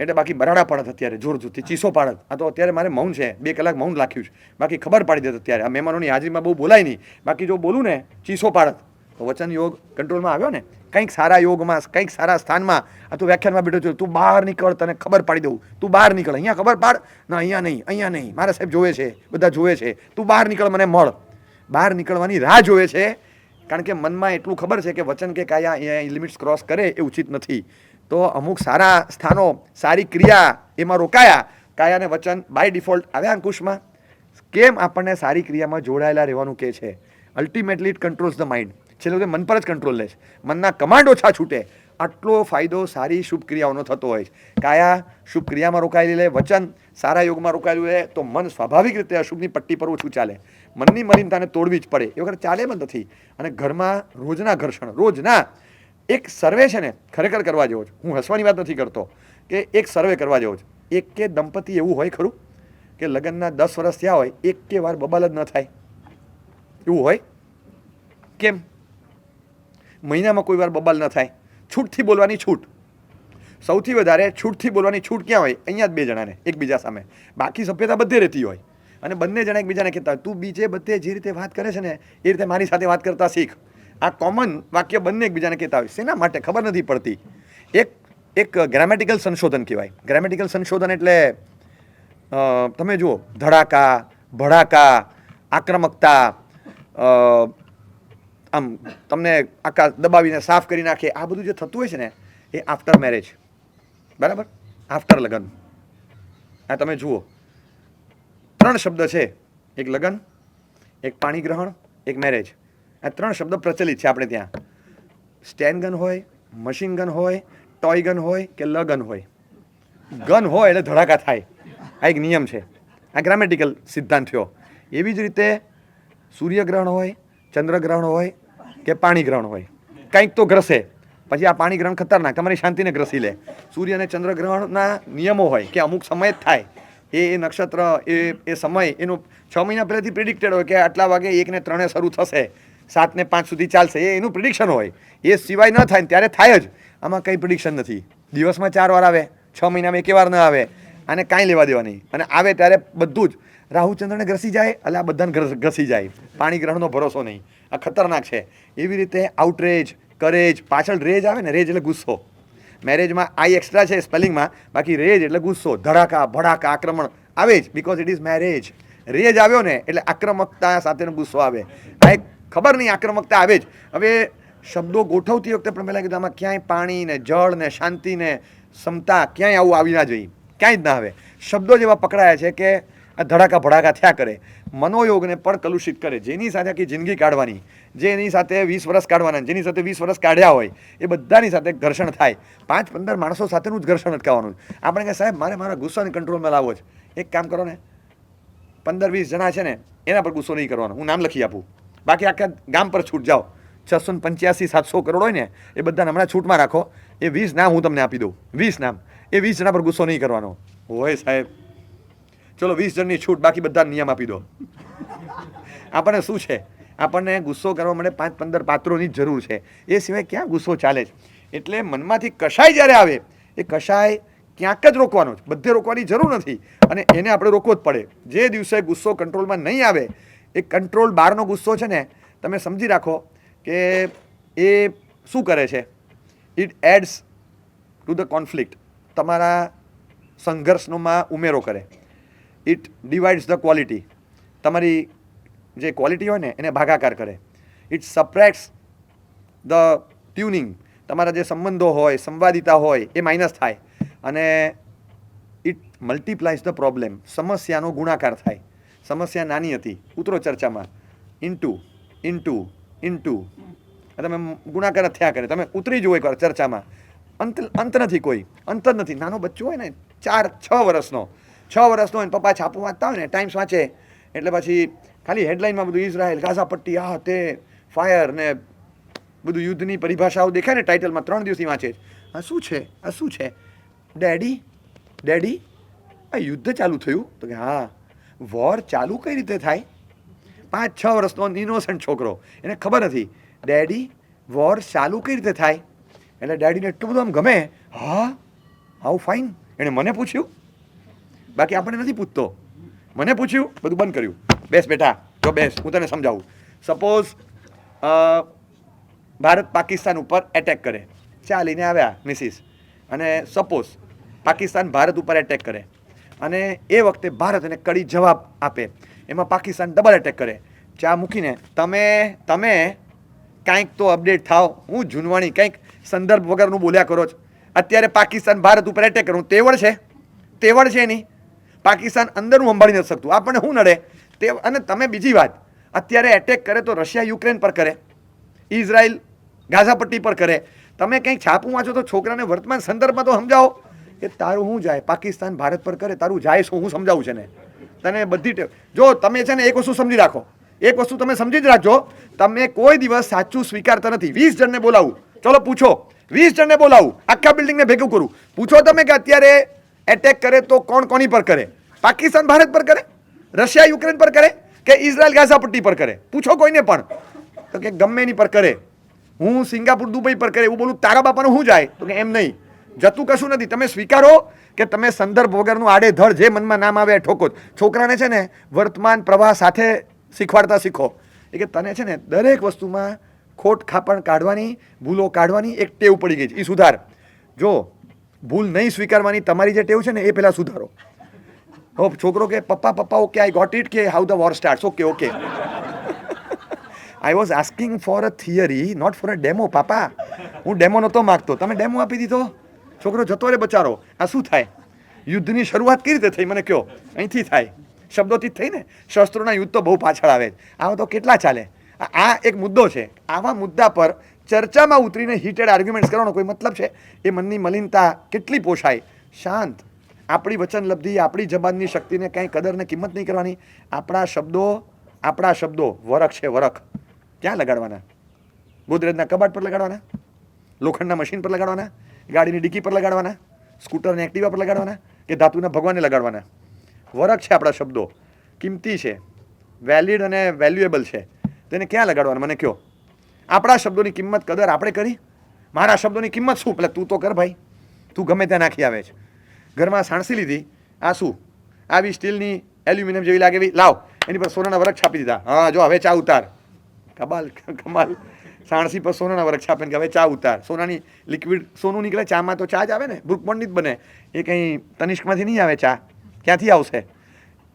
એટલે બાકી બરાડા પાડત, અત્યારે જોર જોરથી ચીસો પાડત. આ તો અત્યારે મારે મૌન છે, 2 કલાક મૌન રાખ્યું છે, બાકી ખબર પાડી દેત. અત્યારે આ મહેમાનોની હાજરીમાં બહુ બોલાય નહીં, બાકી જો બોલું ને ચીસો પાડત. તો વચન યોગ કંટ્રોલમાં આવ્યો ને, કંઈક સારા યોગમાં, કંઈક સારા સ્થાનમાં. આ તું વ્યાખ્યાનમાં બેઠો છું, તું બહાર નીકળ, તને ખબર પાડી દઉં. તું બહાર નીકળ, અહીંયા ખબર પાડ ના, અહીંયા નહીં, અહીંયા નહીં, મારા સાહેબ જોવે છે, બધા જોવે છે, તું બહાર નીકળ, મને મળ. બહાર નીકળવાની રાહ જોવે છે, કારણ કે મનમાં એટલું ખબર છે કે વચન કે કાયા અહીંયા લિમિટ્સ ક્રોસ કરે એ ઉચિત નથી. તો અમુક સારા સ્થાનો, સારી ક્રિયા એમાં રોકાયા. કાયા અને વચન બાય ડિફોલ્ટ આવ્યા અંકુશમાં. કેમ આપણને સારી ક્રિયામાં જોડાયેલા રહેવાનું કહે છે? Ultimately it controls the mind. છેલ્લે મન પર જ કંટ્રોલ લે છે, મનના કમાન્ડ ઓછા છૂટે. આટલો ફાયદો સારી શુભ ક્રિયાઓનો થતો હોય છે. કાયા શુભ ક્રિયામાં રોકાયેલી લે, વચન સારા યોગમાં રોકાયેલું રહે, તો મન સ્વાભાવિક રીતે અશુભની પટ્ટી પર ઓછું ચાલે. મનની મલિનતાને તોડવી જ પડે, એ વગર ચાલે પણ નથી. અને ઘરમાં રોજના ઘર્ષણ, રોજના એક સર્વે છે ને, ખરેખર કરવા જેવો છે. હું હસવાની વાત નથી કરતો, કે એક સર્વે કરવા જેવો છે. એક કે દંપતી એવું હોય ખરું કે લગ્નના 10 વર્ષ થયા હોય, એક કે વાર બબાલ જ ન થાય? એવું હોય? કેમ? મહિનામાં કોઈ વાર બબાલ ન થાય? છૂટથી બોલવાની છૂટ, સૌથી વધારે છૂટથી બોલવાની છૂટ ક્યાં હોય? અહીંયા જ 2 જણાને એકબીજા સામે. બાકી સભ્યતા બધે રહેતી હોય. અને બંને જણા એકબીજાને કહેતા હોય તું બીજે બધે જે રીતે વાત કરે છે ને એ રીતે મારી સાથે વાત કરતા શીખ. આ કોમન વાક્ય બંને એકબીજાને કહેતા હોય. શેના માટે ખબર નથી પડતી. એક ગ્રામેટિકલ સંશોધન કહેવાય. ગ્રામેટિકલ સંશોધન એટલે તમે જુઓ ધડાકા, ભડાકા, આક્રમકતા, આમ તમને આખા દબાવીને સાફ કરી નાખે, આ બધું જે થતું હોય છે ને એ આફ્ટર મેરેજ, બરાબર, આફ્ટર લગ્ન. આ તમે જુઓ 3 શબ્દ છે, એક લગ્ન, એક પાણી ગ્રહણ, એક મેરેજ. આ 3 શબ્દ પ્રચલિત છે આપણે ત્યાં. સ્ટેન ગન હોય, મશીન ગન હોય, ટોય ગન હોય કે લગન હોય, ગન હોય એટલે ધડાકા થાય. આ એક નિયમ છે. આ ગ્રામેટિકલ સિદ્ધાંત થયો. એવી જ રીતે સૂર્યગ્રહણ હોય, ચંદ્રગ્રહણ હોય કે પાણી ગ્રહણ હોય, કંઈક તો ગ્રસે. પછી આ પાણી ગ્રહણ ખતરનાક, તમારી શાંતિને ગ્રસી લે. સૂર્ય અને ચંદ્રગ્રહણના નિયમો હોય કે અમુક સમય જ થાય. એ નક્ષત્ર એ સમય એનું 6 મહિના પહેલાંથી પ્રિડિક્ટેડ હોય કે આટલા વાગે 1 ને 3 શરૂ થશે, 7 ને 5 સુધી ચાલશે. એ એનું પ્રિડિક્શન હોય. એ સિવાય ન થાય ત્યારે થાય જ. આમાં કંઈ પ્રિડિક્શન નથી. દિવસમાં 4 વાર આવે, 6 મહિનામાં 1 વાર ન આવે. આને કાંઈ લેવા દેવા નહીં. અને આવે ત્યારે બધું જ રાહુચંદ્રને ગ્રસી જાય એટલે આ બધાને ઘસી જાય. પાણી ગ્રહણનો ભરોસો નહીં. આ ખતરનાક છે. એવી રીતે આઉટરેજ, કરેજ, પાછળ રેજ આવે ને, રેજ એટલે ગુસ્સો. મેરેજમાં આઈ એક્સ્ટ્રા છે સ્પેલિંગમાં, બાકી રેજ એટલે ગુસ્સો. ધડાકા, ભડાકા, આક્રમણ આવે જ, બિકોઝ ઇટ ઇઝ મેરેજ. રેજ આવ્યો ને એટલે આક્રમકતા સાથેનો ગુસ્સો આવે. આ એક ખબર નહીં આક્રમકતા આવે જ. હવે શબ્દો ગોઠવતી વખતે પણ પહેલાં કીધું આમાં ક્યાંય પાણી ને જળ ને શાંતિ ને ક્ષમતા ક્યાંય આવું આવી ના જોઈએ, ક્યાંય જ ના આવે. શબ્દો જેવા પકડાયા છે કે આ ધડાકા ભડાકા થયા કરે, મનોયોગને પણ કલુષિત કરે. જેની સાથે આખી જિંદગી કાઢવાની, જેની સાથે 20 વર્ષ કાઢવાના, જેની સાથે 20 વર્ષ કાઢ્યા હોય, એ બધાની સાથે ઘર્ષણ થાય. 5-15 માણસો સાથેનું જ ઘર્ષણ અટકાવવાનું. આપણે કહે સાહેબ મારે મારા ગુસ્સાને કંટ્રોલમાં લાવવો છે. એક કામ કરો ને, 15-20 જણા છે ને એના પર ગુસ્સો નહીં કરવાનો, હું નામ લખી આપું. બાકી આખા ગામ પર છૂટ જાઓ. 685-700 કરોડ હોય ને એ બધાને હમણાં છૂટમાં રાખો. એ 20 નામ હું તમને આપી દઉં, 20 નામ. એ 20 જણા પર ગુસ્સો નહીં કરવાનો હોય સાહેબ. ચલો 20 જણની છૂટ, બાકી બધા નિયમ આપી દો. આપણને શું છે, આપણને ગુસ્સો કરવા માટે 5-15 પાત્રોની જ જરૂર છે. એ સિવાય ક્યાં ગુસ્સો ચાલે છે. એટલે મનમાંથી કશાય જ્યારે આવે એ કશાય ક્યાંક જ રોકવાનો છે, બધે રોકવાની જરૂર નથી. અને એને આપણે રોકવો જ પડે. જે દિવસે ગુસ્સો કંટ્રોલમાં નહીં આવે, એ કંટ્રોલ બહારનો ગુસ્સો છે ને, તમે સમજી રાખો કે એ શું કરે છે, it adds to the conflict. તમારા સંઘર્ષમાં ઉમેરો કરે. It divides the quality. તમારી જે ક્વોલિટી હોય ને એને ભાગાકાર કરે. It subtracts the tuning. તમારા જે સંબંધો હોય, સંવાદિતા હોય એ માઇનસ થાય. અને ઇટ મલ્ટીપ્લાઇઝ ધ પ્રોબ્લેમ. સમસ્યાનો ગુણાકાર થાય. સમસ્યા નાની હતી, ઉતરો ચર્ચામાં, ઇન્ટુ ઇન્ટુ ઇન્ટુ, તમે ગુણાકાર થયા કરે. તમે ઉતરી જુઓ એકવાર ચર્ચામાં, અંત નથી, કોઈ અંત જ નથી. નાનો બચ્ચો હોય ને 4-6 વર્ષનો, 6 વર્ષનો હોય, પપ્પા છાપું વાંચતા હોય ને, ટાઈમ્સ વાંચે એટલે પછી ખાલી હેડલાઇનમાં બધું ઇઝરાયલ, ગાઝા પટ્ટી, આ તે ફાયર ને બધું યુદ્ધની પરિભાષાઓ દેખાય ને ટાઇટલમાં, 3 દિવસથી વાંચે. આ શું છે, આ શું છે? ડેડી ડેડી આ યુદ્ધ ચાલુ થયું? તો કે હા. વોર ચાલુ કઈ રીતે થાય? 5-6 વર્ષનો ઇનોસન્ટ છોકરો, એને ખબર નથી. ડેડી વોર ચાલુ કઈ રીતે થાય? એટલે ડેડીને એટલું બધું આમ ગમે, હા હાઉ ફાઇન. એણે મને પૂછ્યું, બાકી આપણને નથી પૂછતો. મને પૂછ્યું, બધું બંધ કર્યું. બેસ બેટા, જો બેસ, હું તને સમજાવું. સપોઝ ભારત પાકિસ્તાન ઉપર એટેક કરે, ચાલીને આવ્યા મિસિસ, અને સપોઝ પાકિસ્તાન ભારત ઉપર એટેક કરે અને એ વખતે ભારત એને કડી જવાબ આપે. એમાં પાકિસ્તાન ડબલ એટેક કરે. ચા મૂકીને તમે કાંઈક તો અપડેટ થાવ. હું જૂનવાણી કંઈક સંદર્ભ વગરનું બોલ્યા કરો છો. અત્યારે પાકિસ્તાન ભારત ઉપર એટેક કરવું તેવડ છે એની. પાકિસ્તાન અંદરનું સંભાળી નથી શકતું, આપણને શું નડે તે. અને તમે બીજી વાત, અત્યારે એટેક કરે તો રશિયા યુક્રેન પર કરે, ઇઝરાયલ ગાઝા પટ્ટી પર કરે. તમે કંઈક છાપું વાંચો તો છોકરાને વર્તમાન સંદર્ભમાં તો સમજાવો કે તારું શું જાય. પાકિસ્તાન ભારત પર કરે, તારું જાય શું? હું સમજાવું છે ને તને બધી. જો તમે છે ને એક વસ્તુ સમજી રાખો, એક વસ્તુ તમે સમજી જ રાખજો, તમે કોઈ દિવસ સાચું સ્વીકારતા નથી. 20 જણને બોલાવું, ચલો પૂછો, 20 જણને બોલાવું, આખા બિલ્ડિંગને ભેગું કરું, પૂછો તમે કે અત્યારે એટેક કરે તો કોણ કોની પર કરે? પાકિસ્તાન ભારત પર કરે, રશિયા યુક્રેન પર કરે કે ઇઝરાયલ ગાઝા પટ્ટી પર કરે? પૂછો કોઈને પણ, તો કે ગમે એની પર કરે. હું સિંગાપુર દુબઈ પર કરે એવું બોલું, તારા બાપાનું શું જાય? તો કે એમ નહીં, જતું કશું નથી. તમે સ્વીકારો કે તમે સંદર્ભ વગરનું આડેધડ જે મનમાં નામ આવે ઠોકો. છોકરાને છે ને વર્તમાન પ્રવાહ સાથે શીખવાડતા શીખો એ કે તને છે ને દરેક વસ્તુમાં ખોટ ખાપણ કાઢવાની, ભૂલો કાઢવાની એક ટેવ પડી ગઈ છે, એ સુધાર. જો ભૂલ નહીં સ્વીકારવાની તમારી જે ટેવ છે ને એ પહેલાં સુધારો. છોકરો કે પપ્પા પપ્પા ઓકે આઈ ગોટ ઇટ કે how the war starts. Okay okay I was asking for a theory not for a demo. પાપા હું ડેમો નહોતો માગતો, તમે ડેમો આપી દીધો. છોકરો જતો રે બચારો. આ શું થાય? યુદ્ધની શરૂઆત કઈ રીતે થઈ મને કહો? અહીંથી થાય, શબ્દોથી જ થઈ ને. શસ્ત્રોના યુદ્ધ તો બહુ પાછળ આવે, આવા તો કેટલા ચાલે. આ એક મુદ્દો છે. આવા મુદ્દા પર ચર્ચામાં ઉતરીને હીટેડ આર્ગ્યુમેન્ટ્સ કરવાનો કોઈ મતલબ છે? એ મનની મલિનતા કેટલી પોષાય? શાંત. આપણી વચનલબ્ધિ, આપણી જબાનની શક્તિને કાંઈ કદર ને કિંમત નહીં કરવાની. આપણા શબ્દો વરખ છે, વરખ. ક્યાં લગાડવાના? ગોદરેજના કબાટ પર લગાડવાના? લોખંડના મશીન પર લગાડવાના? ગાડીની ડિક્કી પર લગાડવાના? સ્કૂટરને એક્ટિવા પર લગાડવાના? કે ધાતુના ભગવાનને લગાડવાના? વરખ છે આપણા શબ્દો, કિંમતી છે, વેલિડ અને વેલ્યુએબલ છે. તેને ક્યાં લગાડવાના મને કહો? આપણા શબ્દોની કિંમત કદર આપણે કરી? મારા શબ્દોની કિંમત શું? પેલા તું તો કર ભાઈ. તું ગમે ત્યાં નાખી આવે છે. ઘરમાં સાણસી લીધી, આ શું? આવી સ્ટીલની એલ્યુમિનિયમ જેવી લાગે એવી લાવ, એની પર સોનાના વરખ છાપી દીધા. હા જો હવે ચા ઉતાર. કમાલ. સાણસી પર સોનાના વરખ છાપે કે હવે ચા ઉતાર. સોનાની લિક્વિડ સોનું નીકળે ચામાં તો ચા જ આવે ને, બ્રુકબોન્ડની જ બને. એ કંઈ તનિષ્કમાંથી નહીં આવે ચા. ક્યાંથી આવશે?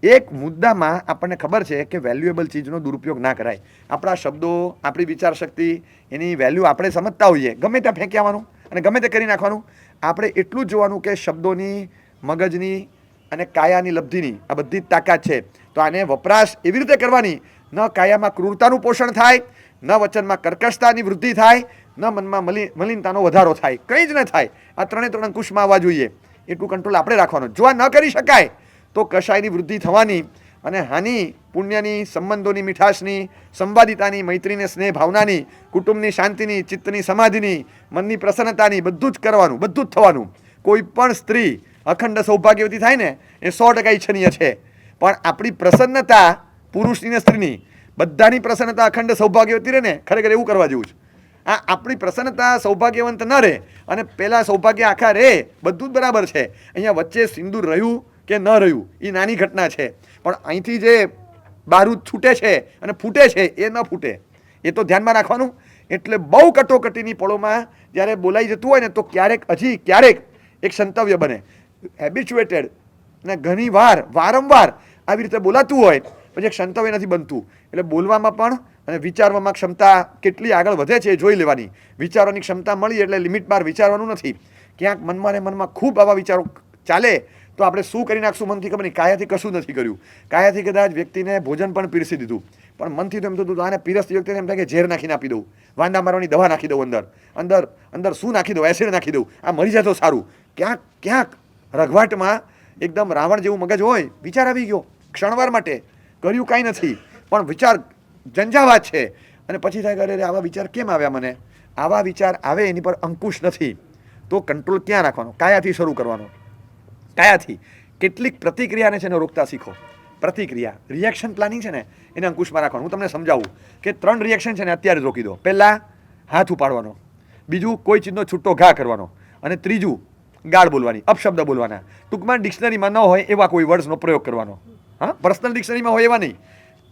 એક મુદ્દામાં આપણને ખબર છે કે વેલ્યુએબલ ચીજનો દુરુપયોગ ના કરાય. આપણા શબ્દો, આપણી વિચારશક્તિ, એની વેલ્યુ આપણે સમજતા હોઈએ, ગમે ત્યાં ફેંકી આવવાનું અને ગમે તે કરી નાખવાનું. આપણે એટલું જ જોવાનું કે શબ્દોની, મગજની અને કાયાની લબ્ધિની આ બધી જ તાકાત છે. તો આને વપરાશ એવી રીતે કરવાની, ન કાયામાં ક્રૂરતાનું પોષણ થાય, ન વચનમાં કર્કશતાની વૃદ્ધિ થાય, ન મનમાં મલિનતાનો વધારો થાય, કંઈ જ ન થાય. આ ત્રણ અંકુશમાં આવવા જોઈએ. એટલું કંટ્રોલ આપણે રાખવાનું. જો આ ન કરી શકાય તો કશાયની વૃદ્ધિ થવાની અને હાનિ, પુણ્યની, સંબંધોની મીઠાશની, સંવાદિતાની, મૈત્રીને સ્નેહ ભાવનાની, કુટુંબની શાંતિની, ચિત્તની સમાધિની, મનની પ્રસન્નતાની, બધું જ કરવાનું, બધું જ થવાનું. કોઈ પણ સ્ત્રી અખંડ સૌભાગ્યવતી થાય ને એ 100% ઈચ્છનીય છે. પણ આપણી પ્રસન્નતા, પુરુષની ને સ્ત્રીની બધાની પ્રસન્નતા અખંડ સૌભાગ્યવતી રહે ને, ખરેખર એવું કરવા જેવું છે. આ આપણી પ્રસન્નતા સૌભાગ્યવંત ન રહે અને પેલા સૌભાગ્ય આખા રહે, બધું જ બરાબર છે. અહીંયા વચ્ચે સિંદૂર રહ્યું કે ન રહ્યું એ નાની ઘટના છે. પણ અહીંથી જે બારૂદ છૂટે છે અને ફૂટે છે એ ન ફૂટે, એ તો ધ્યાનમાં રાખવાનું. એટલે બહુ કટોકટીની પળોમાં જ્યારે બોલાઈ જતું હોય ને તો ક્યારેક એક સંતવ્ય બને. હેબિચ્યુએટેડ ને ઘણી વારંવાર આવી રીતે બોલાતું હોય પછી એક સંતવ્ય નથી બનતું. એટલે બોલવામાં પણ અને વિચારવામાં ક્ષમતા કેટલી આગળ વધે છે એ જોઈ લેવાની. વિચારોની ક્ષમતા મળી એટલે લિમિટ બહાર વિચારવાનું નથી. ક્યાંક મનમાં ને મનમાં ખૂબ આવા વિચારો ચાલે તો આપણે શું કરી નાખશું મનથી ખબર નહીં. કાયાથી કશું નથી કર્યું. કાયાથી કદાચ વ્યક્તિને ભોજન પણ પીરસી દીધું, પણ મનથી તો એમ થતું આને પીરસતી વખતે એમ થાય કે ઝેર નાખીને આપી દઉં, વાંદા મારવાની દવા નાખી દઉં, અંદર શું નાખી દઉં, એસિડ નાખી દઉં, આ મરી જાય તો સારું. ક્યાંક રઘવાટમાં એકદમ રાવણ જેવું મગજ હોય, વિચાર આવી ગયો ક્ષણવાર માટે, કર્યું કાંઈ નથી પણ વિચાર ઝંઝાવાત છે. અને પછી થાય કે અરે આવા વિચાર કેમ આવ્યા મને? આવા વિચાર આવે એની પર અંકુશ નથી તો કંટ્રોલ ક્યાં રાખવાનો? કાયાથી શરૂ કરવાનો. કાયાથી કેટલીક પ્રતિક્રિયાને છે ને રોકતા શીખો. પ્રતિક્રિયા, રિએક્શન પ્લાનિંગ છે ને એને અંકુશમાં રાખવાનું. હું તમને સમજાવું કે 3 રિએક્શન છે ને અત્યારે જ રોકી દો. પહેલાં હાથ ઉપાડવાનો, બીજું કોઈ ચીજનો છૂટો ઘા કરવાનો અને ત્રીજું ગાળ બોલવાની, અપશબ્દ બોલવાના. ટૂંકમાં ડિક્શનરીમાં ન હોય એવા કોઈ વર્ડ્સનો પ્રયોગ કરવાનો. હા, પર્સનલ ડિક્શનરીમાં હોય એવા નહીં,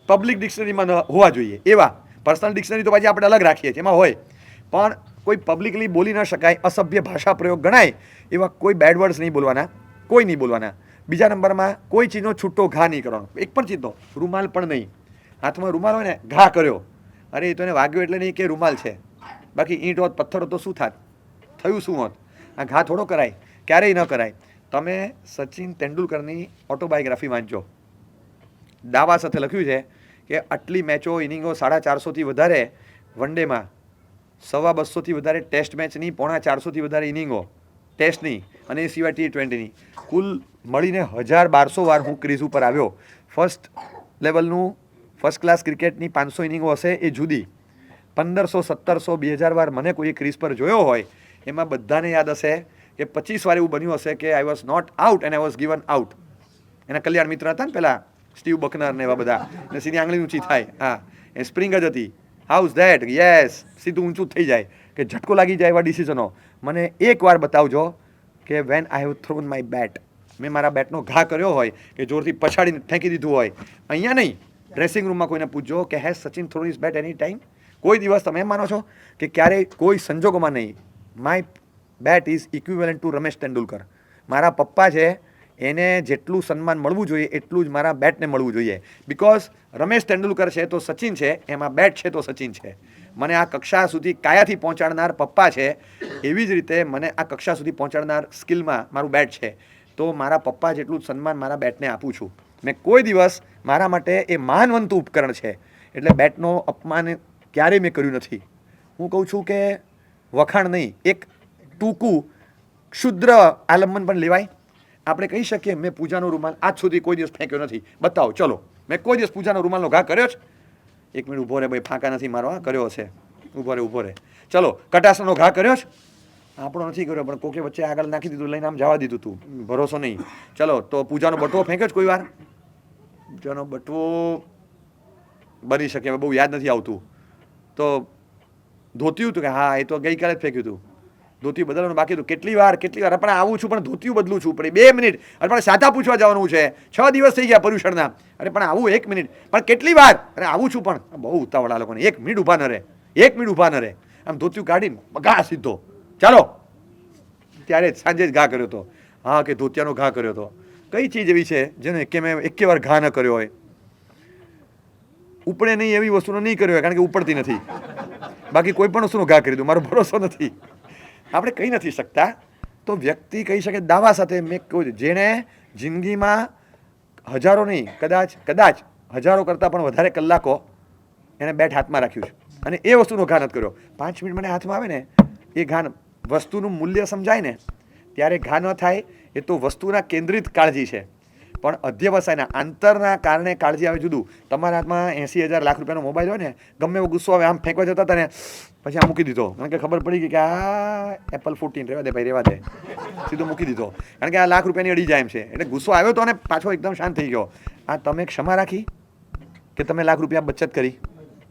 પબ્લિક ડિક્શનરીમાં હોવા જોઈએ એવા. પર્સનલ ડિક્શનરી તો પાછી આપણે અલગ રાખીએ છીએ, એમાં હોય. પણ કોઈ પબ્લિકલી બોલી ન શકાય, અસભ્ય ભાષા પ્રયોગ ગણાય એવા કોઈ બેડ વર્ડ્સ નહીં બોલવાના, કોઈ નહીં બોલવાના. બીજા નંબરમાં કોઈ ચીજનો છૂટો ઘા નહીં કરવાનો, એક પણ ચીજનો. રૂમાલ પણ નહીં. હાથમાં રૂમાલ હોય ને, ઘા કર્યો, અરે એ તો એને વાગ્યો એટલે નહીં કે રૂમાલ છે, બાકી ઈંટ હોત પથ્થર હોત તો શું થાત, થયું શું હોત? આ ઘા થોડો કરાય, ક્યારેય ન કરાય. તમે સચિન તેંડુલકરની ઓટોબાયોગ્રાફી વાંચજો. દાવા સાથે લખ્યું છે કે આટલી મેચો, ઇનિંગો 450થી વધારે વન ડેમાં, 250થી વધારે ટેસ્ટ મેચની, 450થી વધારે ઇનિંગો ટેસ્ટની અને એ સિવાય T20ની, કુલ મળીને 1200 વાર હું ક્રીઝ ઉપર આવ્યો. ફર્સ્ટ લેવલનું ફર્સ્ટ ક્લાસ ક્રિકેટની 500 ઇનિંગો હશે એ જુદી. 1500, 1700, 2000 વાર મને કોઈ ક્રીઝ પર જોયો હોય એમાં બધાને યાદ હશે કે 25 વાર એવું બન્યું હશે કે I was not out and I was given out. એના કલ્યાણ મિત્ર હતા ને પેલા સ્ટીવ બકનર ને એવા બધા, ને સીધી આંગળી ઊંચી થાય, હા એ સ્પ્રિંગ જ હતી. How's that? યસ, સીધું ઊંચું થઈ જાય કે ઝટકો લાગી જાય એવા ડિસિઝનો. મને એક વાર બતાવજો કે when I have thrown my bat, મેં મારા બેટનો ઘા કર્યો હોય કે જોરથી પછાડીને ફેંકી દીધું હોય, અહીંયા નહીં, ડ્રેસિંગ રૂમમાં કોઈને પૂછજો કે has Sachin thrown his bat any time? કોઈ દિવસ તમે એમ માનો છો કે ક્યારેય કોઈ સંજોગોમાં નહીં? My bat is equivalent to Ramesh Tendulkar. મારા પપ્પા છે એને જેટલું સન્માન મળવું જોઈએ એટલું જ મારા બેટને મળવું જોઈએ. બિકોઝ રમેશ તેંડુલકર છે તો સચિન છે, એમાં બેટ છે તો સચિન છે. મને આ કક્ષા સુધી કાયાથી પહોંચાડનાર પપ્પા છે, એવી જ રીતે મને આ કક્ષા સુધી પહોંચાડનાર સ્કિલમાં મારું બેટ છે. તો મારા પપ્પા જેટલું જ સન્માન મારા બેટને આપું છું. મેં કોઈ દિવસ મારા માટે એ મહાનવંતું ઉપકરણ છે એટલે બેટનો અપમાન ક્યારેય મેં કર્યું નથી. હું કહું છું કે વખાણ નહીં, એક ટૂંકું ક્ષુદ્ર આલંબન પણ લેવાય. આપણે કહી શકીએ મેં પૂજાનો રૂમાલ આજ સુધી કોઈ દિવસ ફેંક્યો નથી. બતાવો ચલો, મેં કોઈ દિવસ પૂજાનો રૂમાલનો ઘા કર્યો છે? એક મિનિટ ઊભો રહે ભાઈ, ફાંકા નથી મારવા, કર્યો હશે. ઊભો રહે. ચલો, કટાસનો ઘા કર્યો છે? આપણો નથી કર્યો, પણ કોકે વચ્ચે આગળ નાખી દીધું, લઈને આમ જવા દીધું તું, ભરોસો નહીં. ચલો, તો પૂજાનો બટવો ફેંક્યો છે કોઈ વાર? પૂજાનો બટવો બની શકે, બહુ યાદ નથી આવતું. તો ધોતિયું હતું કે હા, એ તો ગઈકાલે જ ફેંક્યું હતું. ધોતિયું બદલવાનું બાકી હતું. કેટલી વાર પણ આવું છું, પણ ધોતિયું બદલું છું. પણ 2 મિનિટ, અરે પણ સાતા પૂછવા જવાનું છે, 6 દિવસ થઈ ગયા પર્યુષણના. અરે પણ આવું 1 મિનિટ, પણ કેટલી વાર? અરે આવું છું, પણ બહુ ઉતાવળા લોકોને 1 મિનિટ ઊભા ન રહે, 1 મિનિટ ઊભા ન રહે. આમ ધોતિયું કાઢીને ઘા સીધો, ચાલો. ત્યારે સાંજે જ ઘા કર્યો હતો. હા, કે ધોતિયાનો ઘા કર્યો હતો. કઈ ચીજ એવી છે જેને કે મેં એકે વાર ઘા ન કર્યો હોય? ઉપડે નહીં એવી વસ્તુનો નહીં કર્યો હોય, કારણ કે ઉપડતી નથી. બાકી કોઈ પણ વસ્તુનો ઘા કરી દઉં, મારો ભરોસો નથી. આપણે કહી નથી શકતા. તો વ્યક્તિ કહી શકે દાવા સાથે, મેં કહ્યું જેણે જિંદગીમાં હજારો નહીં, કદાચ હજારો કરતાં પણ વધારે કલાકો એણે બેટ હાથમાં રાખ્યું છે અને એ વસ્તુનો ઘા નથી કર્યો. 5 મિનિટ મને હાથમાં આવે ને, એ ઘા વસ્તુનું મૂલ્ય સમજાય ને ત્યારે ઘા ન થાય. એ તો વસ્તુના કેન્દ્રિત કાળજી છે, પણ અધ્યવસાયના આંતરના કારણે કાળજી આવે જુદું. તમારા હાથમાં 80,000 લાખ રૂપિયાનો મોબાઈલ હોય ને, ગમે એવો ગુસ્સો આવે આમ ફેંકવા જતા હતા ને, પછી આમ મૂકી દીધો, કારણ કે ખબર પડી ગઈ કે આ એપલ 14 રહેવા દે ભાઈ, રહેવા દે, સીધો મૂકી દીધો, કારણ કે આ લાખ રૂપિયાની અડી જાય એમ છે. એટલે ગુસ્સો આવ્યો તો ને પાછો એકદમ શાંત થઈ ગયો. આ તમે ક્ષમા રાખી કે તમે લાખ રૂપિયા બચત કરી,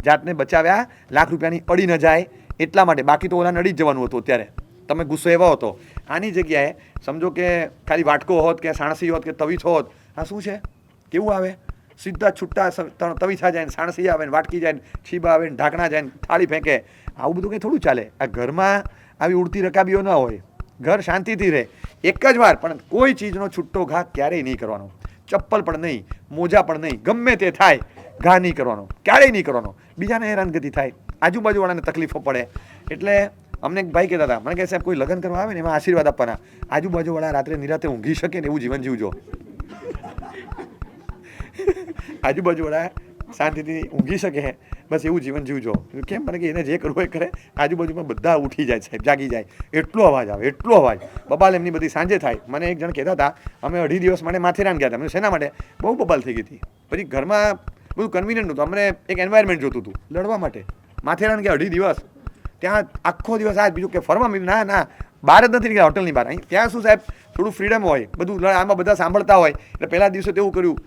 જાતને બચાવ્યા, લાખ રૂપિયાની અડી ન જાય એટલા માટે. બાકી તો ઓલાને અડી જ જવાનું હતું. અત્યારે તમે ગુસ્સો એવો હતો. આની જગ્યાએ સમજો કે ખાલી વાટકો હોત કે સાણસી હોત કે તવીથો હોત, આ શું છે? કેવું આવે? સીધા છૂટા તવીથા જાય ને, સાણસી આવે ને, વાટકી જાય ને, છીબા આવે ને, ઢાંકણા જાય ને, થાળી ફેંકે. આવું બધું કંઈ થોડું ચાલે. આ ઘરમાં આવી ઉડતી રકાબીઓ ન હોય, ઘર શાંતિથી રહે. એક જ વાર, પણ કોઈ ચીજનો છૂટો ઘા ક્યારેય નહીં કરવાનો. ચપ્પલ પણ નહીં, મોજા પણ નહીં, ગમે તે થાય, ઘા નહીં કરવાનો, ક્યારેય નહીં કરવાનો. બીજાને હેરાનગતિ થાય, આજુબાજુવાળાને તકલીફો પડે. એટલે અમને એક ભાઈ કહેતા હતા, મને કહે સાહેબ કોઈ લગ્ન કરવા આવે ને એમાં આશીર્વાદ આપવાના, આજુબાજુવાળા રાત્રે નિરાતે ઊંઘી શકે ને એવું જીવન જીવજો. આજુબાજુવાળા શાંતિથી ઊંઘી શકે બસ એવું જીવન જીવજો. કેમ? મને કે એને જે કરવું એ કરે, આજુબાજુમાં બધા ઉઠી જાય સાહેબ, જાગી જાય, એટલો અવાજ આવે, એટલો અવાજ. બબાલ એમની બધી સાંજે થાય. મને એક જણ કહેતા હતા, અમે 2.5 દિવસ માટે માથેરાન ગયા હતા. અમે શેના માટે? બહુ બબાલ થઈ ગઈ હતી. પછી ઘરમાં બધું કન્વિનિયન્ટ નહોતું, અમને એક એન્વાયરમેન્ટ જોતું હતું લડવા માટે. માથેરાન ગયા 2.5 દિવસ, ત્યાં આખો દિવસ આ બીજું કે ફરવા મળ્યું ના, બહાર જ નથી નીકળ્યા, હોટલની બહાર. અહીં ત્યાં શું સાહેબ, થોડું ફ્રીડમ હોય, બધું આમાં બધા સાંભળતા હોય. એટલે પહેલા દિવસે તેવું કર્યું,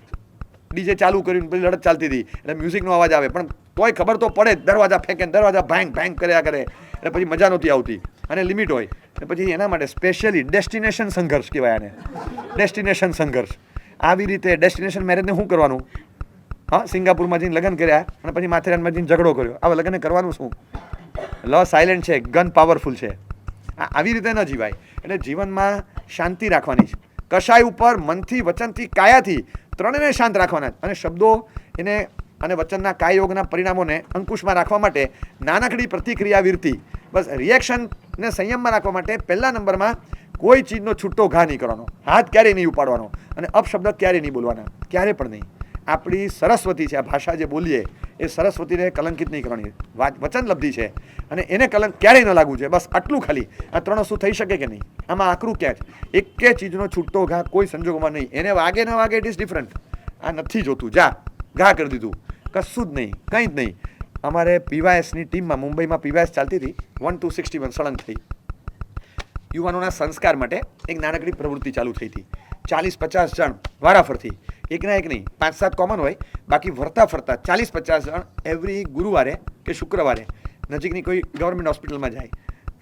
ડીજે ચાલુ કર્યું, પછી લડત ચાલતી હતી, એટલે મ્યુઝિકનો અવાજ આવે, પણ તોય ખબર તો પડે, દરવાજા ફેંકે, દરવાજા ભાંગ કર્યા કરે, એટલે પછી મજા નહોતી આવતી. અને લિમિટ હોય, એટલે પછી એના માટે સ્પેશિયલી ડેસ્ટિનેશન સંઘર્ષ કહેવાય આને, ડેસ્ટિનેશન સંઘર્ષ. આવી રીતે ડેસ્ટિનેશન મેરેજને શું કરવાનું? હા, સિંગાપુરમાં જઈને લગ્ન કર્યા અને પછી માથેરાનમાં જઈને ઝઘડો કર્યો. આવા લગ્નને કરવાનું શું? લો સાયલેન્ટ છે, ગન પાવરફુલ છે. આવી રીતે ન જીવાય. એટલે જીવનમાં શાંતિ રાખવાની છે. કશાય ઉપર મનથી, વચનથી, કાયાથી, ત્રણેને શાંત રાખવાના. અને શબ્દો એને અને વચનના કાયયોગના પરિણામોને અંકુશમાં રાખવા માટે નાનકડી પ્રતિક્રિયા વીરતી, બસ રિએક્શનને સંયમમાં રાખવા માટે પહેલા નંબરમાં કોઈ ચીજનો છૂટો ઘા નહીં કરવાનો, હાથ ક્યારેય નહીં ઉપાડવાનો અને અપશબ્દ ક્યારેય નહીં બોલવાના, ક્યારે પણ નહીં. આપણી સરસ્વતી છે, આ ભાષા જે બોલીએ એ સરસ્વતીને કલંકિત નહીં કરવાની. વચન લબ્ધિ છે અને એને કલંક ક્યારેય ન લાગવું છે. બસ આટલું ખાલી. આ 3 વસ્તુ થઈ શકે કે નહીં? આમાં આકરું ક્યાં છે? એકે ચીજનો છૂટો ઘા કોઈ સંજોગોમાં નહીં. એને વાગે ન વાગે ઇટ ઇઝ ડિફરન્ટ. આ નથી જોતું, જા ઘા કરી દીધું, કશું જ નહીં, કંઈ જ નહીં. અમારે પીવાયએસની ટીમમાં મુંબઈમાં પીવાયએસ ચાલતી હતી, 1 to 61 સળંગ થઈ. યુવાનોના સંસ્કાર માટે એક નાનકડી પ્રવૃત્તિ ચાલુ થઈ હતી. 40-50 જણ વારાફરતી, એકના એક નહીં, 5-7 કોમન હોય, બાકી ફરતા 40-50 જણ એવરી ગુરુવારે કે શુક્રવારે નજીકની કોઈ ગવર્મેન્ટ હોસ્પિટલમાં જાય.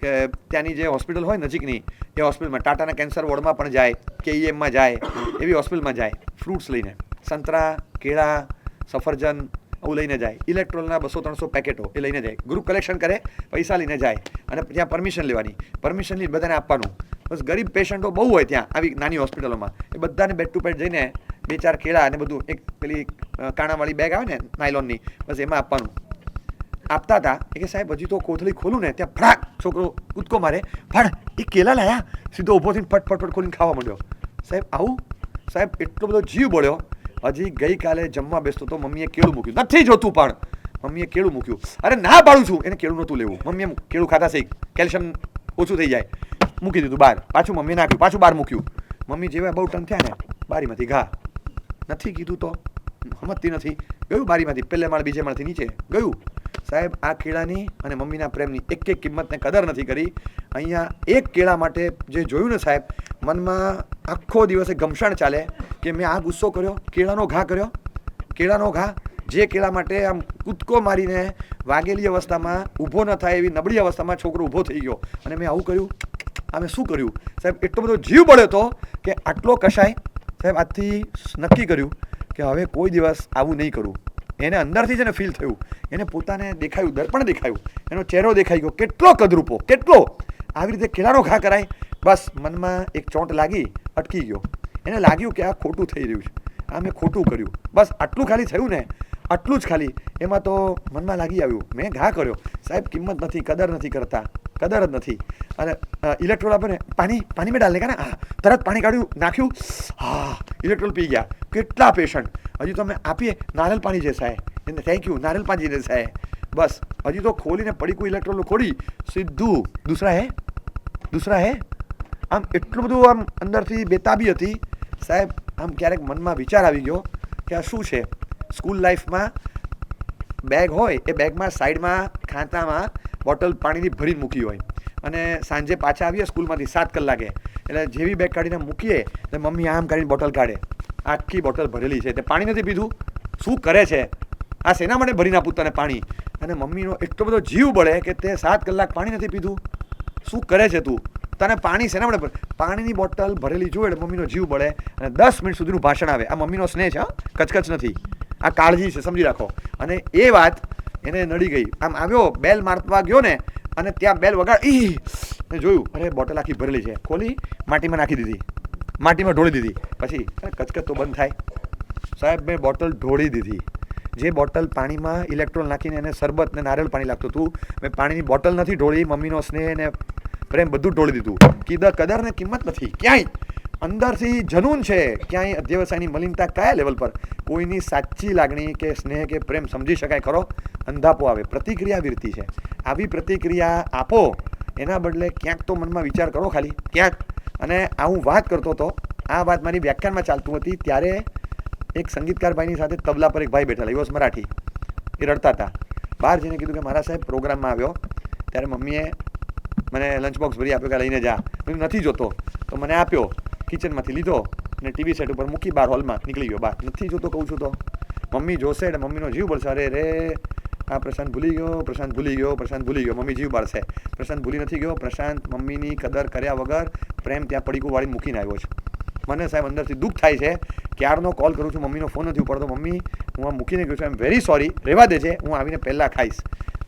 કે ત્યાંની જે હોસ્પિટલ હોય નજીકની એ હોસ્પિટલમાં ટાટાના કેન્સર વોર્ડમાં પણ જાય, KEMમાં જાય, એવી હોસ્પિટલમાં જાય, ફ્રૂટ્સ લઈને સંતરા, કેળા, સફરજન આવું લઈને જાય, ઇલેક્ટ્રોલના 200-300 પેકેટો એ લઈને જાય, ગ્રુપ કલેક્શન કરે, પૈસા લઈને જાય અને ત્યાં પરમિશન લેવાની, પરમિશન લઈને બધાને આપવાનું. બસ ગરીબ પેશન્ટો બહુ હોય ત્યાં આવી નાની હોસ્પિટલોમાં, એ બધાને બેડ ટુ બેડ જઈને 2-4 કેળા અને બધું એક પેલી કાણાવાળી બેગ આવે ને નાયલોનની, બસ એમાં આપવાનું. આપતા હતા એ કે સાહેબ હજી તો કોથળી ખોલું ને ત્યાં ફટાક છોકરો કૂદકો મારે, ફળ એ કેળા લાયા, સીધો ઊભો થઈને ફટ ખોલીને ખાવા માંડ્યો. સાહેબ આવું? સાહેબ એટલો બધો જીવ બળ્યો. હજી ગઈકાલે જમવા બેસતો તો મમ્મીએ કેળું મૂક્યું, નથી જોતું પણ મમ્મીએ કેળું મૂક્યું. અરે ના પાડું છું, એને કેળું નહોતું લેવું. મમ્મીએ કેળું ખાતા શીખ, કેલ્શિયમ ઓછું થઈ જાય, મૂકી દીધું બહાર. પાછું મમ્મીએ નાખ્યું, પાછું બહાર મૂક્યું. મમ્મી જેવા બહુ ટન થયા ને બારીમાંથી ઘા, નથી કીધું તો સમજતી નથી, ગયું બારીમાંથી પહેલે માળ બીજે માળથી નીચે ગયું. સાહેબ આ કેળાની અને મમ્મીના પ્રેમની એક કિંમતને કદર નથી કરી. અહીંયા એક કેળા માટે જે જોયું ને સાહેબ, મનમાં આખો દિવસે ગમશાણ ચાલે કે મેં આ ગુસ્સો કર્યો, કેળાનો ઘા કર્યો, કેળાનો ઘા. જે કેળા માટે આમ કૂદકો મારીને વાગેલી અવસ્થામાં ઊભો ન થાય એવી નબળી અવસ્થામાં છોકરો ઊભો થઈ ગયો અને મેં આવું કર્યું. આ મેં શું કર્યું સાહેબ? એટલો બધો જીવ બળ્યો હતો કે આટલો કશાય. સાહેબ આજથી નક્કી કર્યું કે હવે કોઈ દિવસ આવું નહીં કરું. એને અંદરથી જ એને ફીલ થયું, એને પોતાને દેખાયું, દર્પણ દેખાયું, એનો ચહેરો દેખાઈ ગયો, કેટલો કદરૂપો, કેટલો આવી રીતે કેળાનો ઘા કરાય. બસ મનમાં એક ચોંટ લાગી, અટકી ગયો. એને લાગ્યું કે આ ખોટું થઈ રહ્યું છે, આ મેં ખોટું કર્યું. બસ આટલું ખાલી થયું ને, આટલું જ ખાલી. એમાં તો મનમાં લાગી આવ્યું મેં ઘા કર્યો. સાહેબ કિંમત નથી, કદર નથી કરતા, કદર જ નથી. અને ઇલેક્ટ્રોલ આપે ને, પાણી મેં ડાલ દેખા ને, હા તરત પાણી કાઢ્યું, નાખ્યું, હા ઇલેક્ટ્રોલ પી ગયા. કેટલા પેશન્ટ હજી તો અમે આપીએ, નારિયેલ પાણી છે સાહેબ, એને થેન્ક યુ, નારિયેલ પાણી છે સાહેબ. બસ હજી તો ખોલીને પડીકું ઇલેક્ટ્રોલ ખોલી સીધું દૂસરા હે. આમ એટલું બધું આમ અંદરથી બેતાબી હતી સાહેબ. આમ ક્યારેક મનમાં વિચાર આવી ગયો કે આ શું છે. સ્કૂલ લાઈફમાં બેગ હોય, એ બેગમાં સાઈડમાં ખાતામાં બોટલ પાણીની ભરીને મૂકી હોય અને સાંજે પાછા આવીએ સ્કૂલમાંથી 7 કલાકે, એટલે જેવી બેગ કાઢીને મૂકીએ એટલે મમ્મી આમ કાઢીને બોટલ કાઢે, આખી બોટલ ભરેલી છે, તે પાણી નથી પીધું. શું કરે છે આ? શેના માટે ભરીને આપું તને પાણી? અને મમ્મીનો એટલો બધો જીવ બળે કે તે 7 કલાક પાણી નથી પીધું. શું કરે છે તું? તને પાણી શેના માટે? પાણીની બોટલ ભરેલી જોઈ એટલે મમ્મીનો જીવ બળે અને 10 મિનિટ સુધીનું ભાષણ આવે. આ મમ્મીનો સ્નેહ છે, કચકચ નથી, આ કાળજી છે, સમજી રાખો. અને એ વાત એને નડી ગઈ. આમ આવ્યો, બેલ મારવા ગયો ને અને ત્યાં બેલ વગાડી, જોયું અરે બોટલ આખી ભરેલી છે, ખોલી માટીમાં નાખી દીધી, માટીમાં ઢોળી દીધી. પછી કચકચ તો બંધ થાય સાહેબ. મેં બોટલ ઢોળી દીધી. જે બોટલ પાણીમાં ઇલેક્ટ્રોલ નાખીને એને શરબત ને નારિયેળ પાણી લાગતું હતું, મેં પાણીની બોટલ નથી ઢોળી, મમ્મીનો સ્નેહ ને પ્રેમ બધું ઢોળી દીધું. કદર ને કિંમત નથી ક્યાંય. અંદરથી જનૂન છે, ક્યાંય અધ્યવસાયની મલિનતા કયા લેવલ પર? કોઈની સાચી લાગણી કે સ્નેહ કે પ્રેમ સમજી શકાય ખરો? અંધાપો આવે, પ્રતિક્રિયા વિરતી છે. આવી પ્રતિક્રિયા આપો એના બદલે ક્યાંક તો મનમાં વિચાર કરો ખાલી, ક્યાંક. અને આ હું વાત કરતો હતો, આ વાત મારી વ્યાખ્યાનમાં ચાલતું હતી ત્યારે એક સંગીતકાર ભાઈની સાથે તબલા પર એક ભાઈ બેઠેલા, યુવસ મરાઠી, એ રડતા હતા. બહાર જઈને કીધું કે મારા સાહેબ પ્રોગ્રામમાં આવ્યો ત્યારે મમ્મીએ મને લંચ બોક્સ ભરી આપ્યો કે લઈને જા. નથી જોતો તો મને આપ્યો, કિચનમાંથી લીધો અને ટીવી સેટ ઉપર મૂકી બહાર હોલમાં નીકળી ગયો. બહાર નથી જોતો કહું છું તો મમ્મી જોશે એટલે મમ્મીનો જીવ બળશે. અરે રે આ પ્રશાંત ભૂલી ગયો. મમ્મી જીવ બાળશે. પ્રશાંત ભૂલી નથી ગયો. પ્રશાંત મમ્મીની કદર કર્યા વગર પ્રેમ ત્યાં પડીકું વાળી મૂકીને આવ્યો છે. મને સાહેબ અંદરથી દુઃખ થાય છે. ક્યારનો કોલ કરું છું, મમ્મીનો ફોન નથી ઉપાડતો. મમ્મી હું આ મૂકીને ગયો છું, આઈ એમ વેરી સોરી, રહેવા દેજે, હું આવીને પહેલાં ખાઈશ.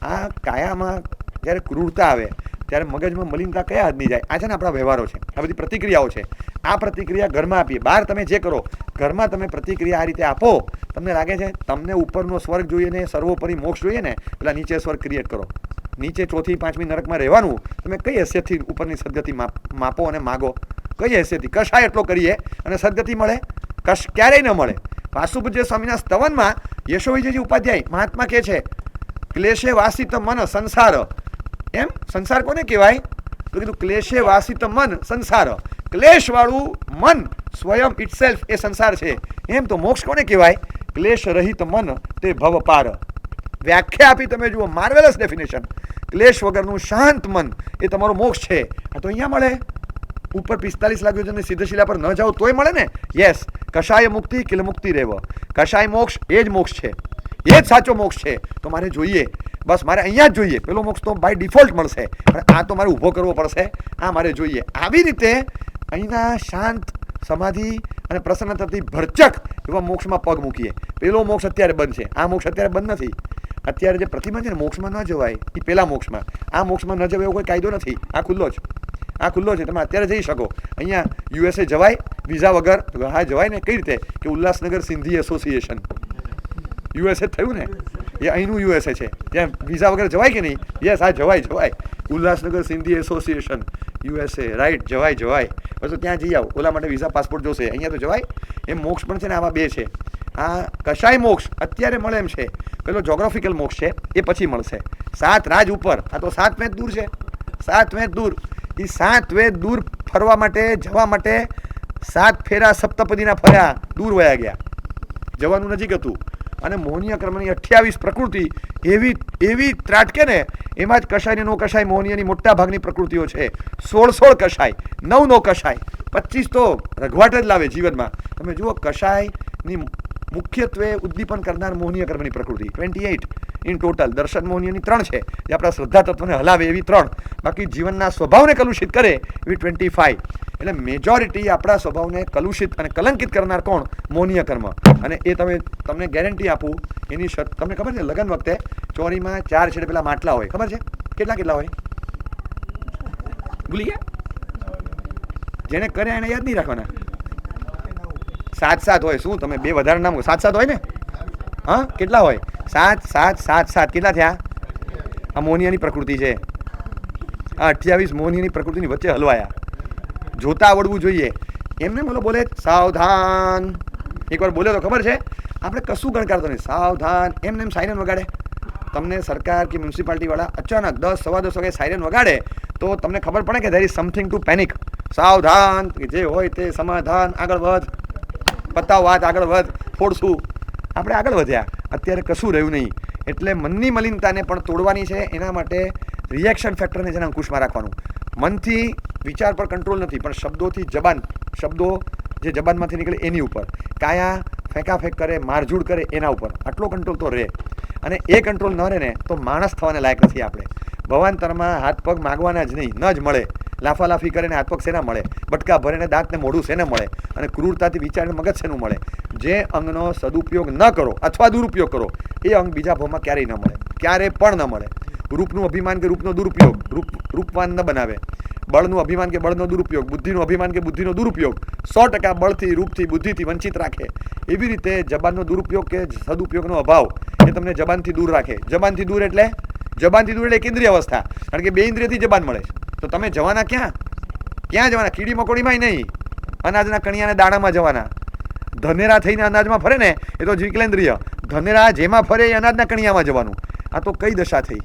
આ કાયામાં જ્યારે ક્રૂરતા આવે ત્યારે મગજમાં મલિનતા કયા હદની જાય? આ છે ને આપણા વ્યવહારો છે, આ બધી પ્રતિક્રિયાઓ છે. આ પ્રતિક્રિયા ઘરમાં આપીએ, બહાર તમે જે કરો, ઘરમાં તમે પ્રતિક્રિયા આ રીતે આપો. તમને લાગે છે તમને ઉપરનો સ્વર્ગ જોઈએ ને સર્વોપરી મોક્ષ જોઈએ ને, પેલા નીચે સ્વર્ગ ક્રિએટ કરો. નીચે 4થી 5મી નરકમાં રહેવાનું. તમે કઈ હેસિયતથી ઉપરની સદગતિ માપો અને માગો? કઈ હેસિયતથી? કશાય એટલો કરીએ અને સદગતિ મળે? ક્યારેય ન મળે. વાસુપૂજ્ય સ્વામીના સ્તવનમાં યશોવિજયજી ઉપાધ્યાય મહાત્મા કહે છે, ક્લેશે વાસિત મન સંસાર. એમ સંસાર કોને કહેવાય? તો કીધું ક્લેશે વાસિત મન સંસાર. ક્લેશવાળું મન સ્વયં ઇટસેલ્ફ એ સંસાર છે. એમ તો મોક્ષ કોને કહેવાય? ક્લેશ રહિત મન તે ભવ પાર. વ્યાખ્યા આપી તમે જુઓ, માર્વેલસ ડેફિનેશન. ક્લેશ વગરનું શાંત મન એ તમારો મોક્ષ છે. આ તો અહીંયા મળે. ઉપર 45 લાખ યોજન સિદ્ધશિલા પર ન જાઓ તોય મળે ને. યસ, કશાય મુક્તિ કિલ મુક્તિ રેવ. કશાય મોક્ષ એ જ મોક્ષ છે, એ જ સાચો મોક્ષ છે. તો મારે જોઈએ. બસ મારે અહીંયા જ જોઈએ, પેલો મોક્ષ તો બાય ડિફોલ્ટ મળશે, પણ આ તો મારે ઊભો કરવો પડશે, આ મારે જોઈએ. આવી રીતે અહીંના શાંત સમાધિ અને પ્રસન્નતાથી ભરચક એવા મોક્ષમાં પગ મૂકીએ. પેલો મોક્ષ અત્યારે બંધ છે, આ મોક્ષ અત્યારે બંધ નથી. અત્યારે જે પ્રતિમા છે ને મોક્ષમાં ન જવાય એ પેલા મોક્ષમાં, આ મોક્ષમાં ન જવાય એવો કોઈ કાયદો નથી. આ ખુલ્લો જ, આ ખુલ્લો છે, તમે અત્યારે જઈ શકો. અહીંયા યુએસએ જવાય વિઝા વગર? હા જવાય ને. કઈ રીતે? કે ઉલ્લાસનગર સિંધી એસોસિએશન, યુએસએ થયું ને, એ અહીંનું યુએસએ છે, ત્યાં વિઝા વગર જવાય કે નહીં? યસ, હા જવાય જવાય. Ulhasnagar Sindhi association USA, right, જવાય જવાય. બસ ત્યાં જઈ આવો. ઓલા માટે વિઝા પાસપોર્ટ જોશે, અહીંયા તો જવાય. એ મોક્ષ પણ છે ને આવા બે છે. આ કશાય મોક્ષ અત્યારે મળે એમ છે, પેલો જોગ્રાફિકલ મોક્ષ છે એ પછી મળશે. 7 રાજ ઉપર, આ તો 7 વેદ દૂર છે, 7 વેદ દૂર. એ 7 વેદ દૂર ફરવા માટે, જવા માટે 7 ફેરા સપ્તપદીના ફર્યા, દૂર વયા ગયા, જવાનું નજીક હતું. અને મોહનીય કર્મની 28 પ્રકૃતિ એવી ત્રાટકે ને, એમાં જ કશાય નો કશાય મોહનીયની મોટા ભાગની પ્રકૃતિઓ છે. 16 કશાય, 9 કશાય, 25 તો રઘવાટ જ લાવે જીવનમાં. તમે જુઓ કશાયની મુખ્યત્વે ઉદ્દીપન કરનાર મોહનીય કર્મની પ્રકૃતિ 28 ઇન ટોટલ. દર્શન મોહનીયની 3 છે, જે આપણા શ્રદ્ધા તત્વને હલાવે એવી 3. બાકી જીવનના સ્વભાવને કલુષિત કરે એવી 25. એટલે મેજોરિટી આપણા સ્વભાવને કલુષિત અને કલંકિત કરનાર કોણ? મોહનીય કર્મ. અને એ તમને ગેરંટી આપું, એની તમને ખબર છે લગ્ન વખતે ચોરીમાં 4 છેડે પેલા માટલા હોય, ખબર છે કેટલા હોય? ભૂલી ગયા? જેને કર્યા એને યાદ નહીં રાખવાના. 7 હોય. શું તમે 2 વધારે નામ? 7 હોય ને? હા, કેટલા હોય? 7 કેટલા થયા? આ મોહનીયની પ્રકૃતિ છે. આ 28 મોહનીયની પ્રકૃતિની વચ્ચે હલવાયા. જોતા આવડવું જોઈએ. એમને બોલે સાવધાન, એકવાર બોલ્યો તો ખબર છે, આપણે કશું ગણકારતો નહીં. સાવધાન એમને એમ સાયરન વગાડે. તમને સરકાર કે મ્યુનિસિપાલિટીવાળા અચાનક 10 સવા 10 વાગે સાયરન વગાડે તો તમને ખબર પડે કે there is something to panic. સાવધાન, જે હોય તે સમાધાન, આગળ વધ, પતાવ વાત, આગળ વધ, ફોડશું. આપણે આગળ વધ્યા, અત્યારે કશું રહ્યું નહીં. એટલે મનની મલિનતાને પણ તોડવાની છે. એના માટે રિએક્શન ફેક્ટરને જેને અંકુશમાં રાખવાનું. મનથી વિચાર પર કંટ્રોલ નથી, પણ શબ્દોથી શબ્દો જે જબાનમાંથી નીકળે એની ઉપર, કાયા ફેંકાફેંક કરે, મારઝૂડ કરે એના ઉપર આટલો કંટ્રોલ તો રહે. અને એ કંટ્રોલ ન રહે ને તો માણસ થવાને લાયક નથી આપણે. ભવાંતરમાં હાથ પગ માગવાના જ નહીં, ન જ મળે. લાફાલાફી કરે ને હાથ પગ શેના મળે? બટકા ભરે ને દાંત ને મોઢું શેને મળે? અને ક્રૂરતાથી વિચારીને મગજ શેનું મળે? જે અંગનો સદુપયોગ ન કરો અથવા દુરુપયોગ કરો એ અંગ બીજા ભાવમાં ક્યારેય ન મળે, ક્યારેય પણ ન મળે. રૂપનું અભિમાન કે રૂપનો દુરુપયોગ રૂપવાન ન બનાવે. બળનું અભિમાન કે બળનો દુરુપયોગ, બુદ્ધિનું અભિમાન કે બુદ્ધિનો દુરુપયોગ 100% બળથી, રૂપથી, બુદ્ધિથી વંચિત રાખે. એવી રીતે જબાનનો દુરુપયોગ કે સદુપયોગનો અભાવ એ તમને જબાનથી દૂર રાખે. જબાનથી દૂર એટલે એક ઇન્દ્રિય અવસ્થા, કારણ કે 2 ઇન્દ્રિયથી જબાન મળે છે. તો તમે જવાના ક્યાં જવાના? કીડી મકોડીમાં નહીં, અનાજના કણિયાને દાણામાં જવાના. ધનેરા થઈને અનાજમાં ફરે ને એ તો વિકલેન્દ્રિય. ધનેરા જેમાં ફરે એ અનાજના કણિયામાં જવાનું. આ તો કઈ દશા થઈ?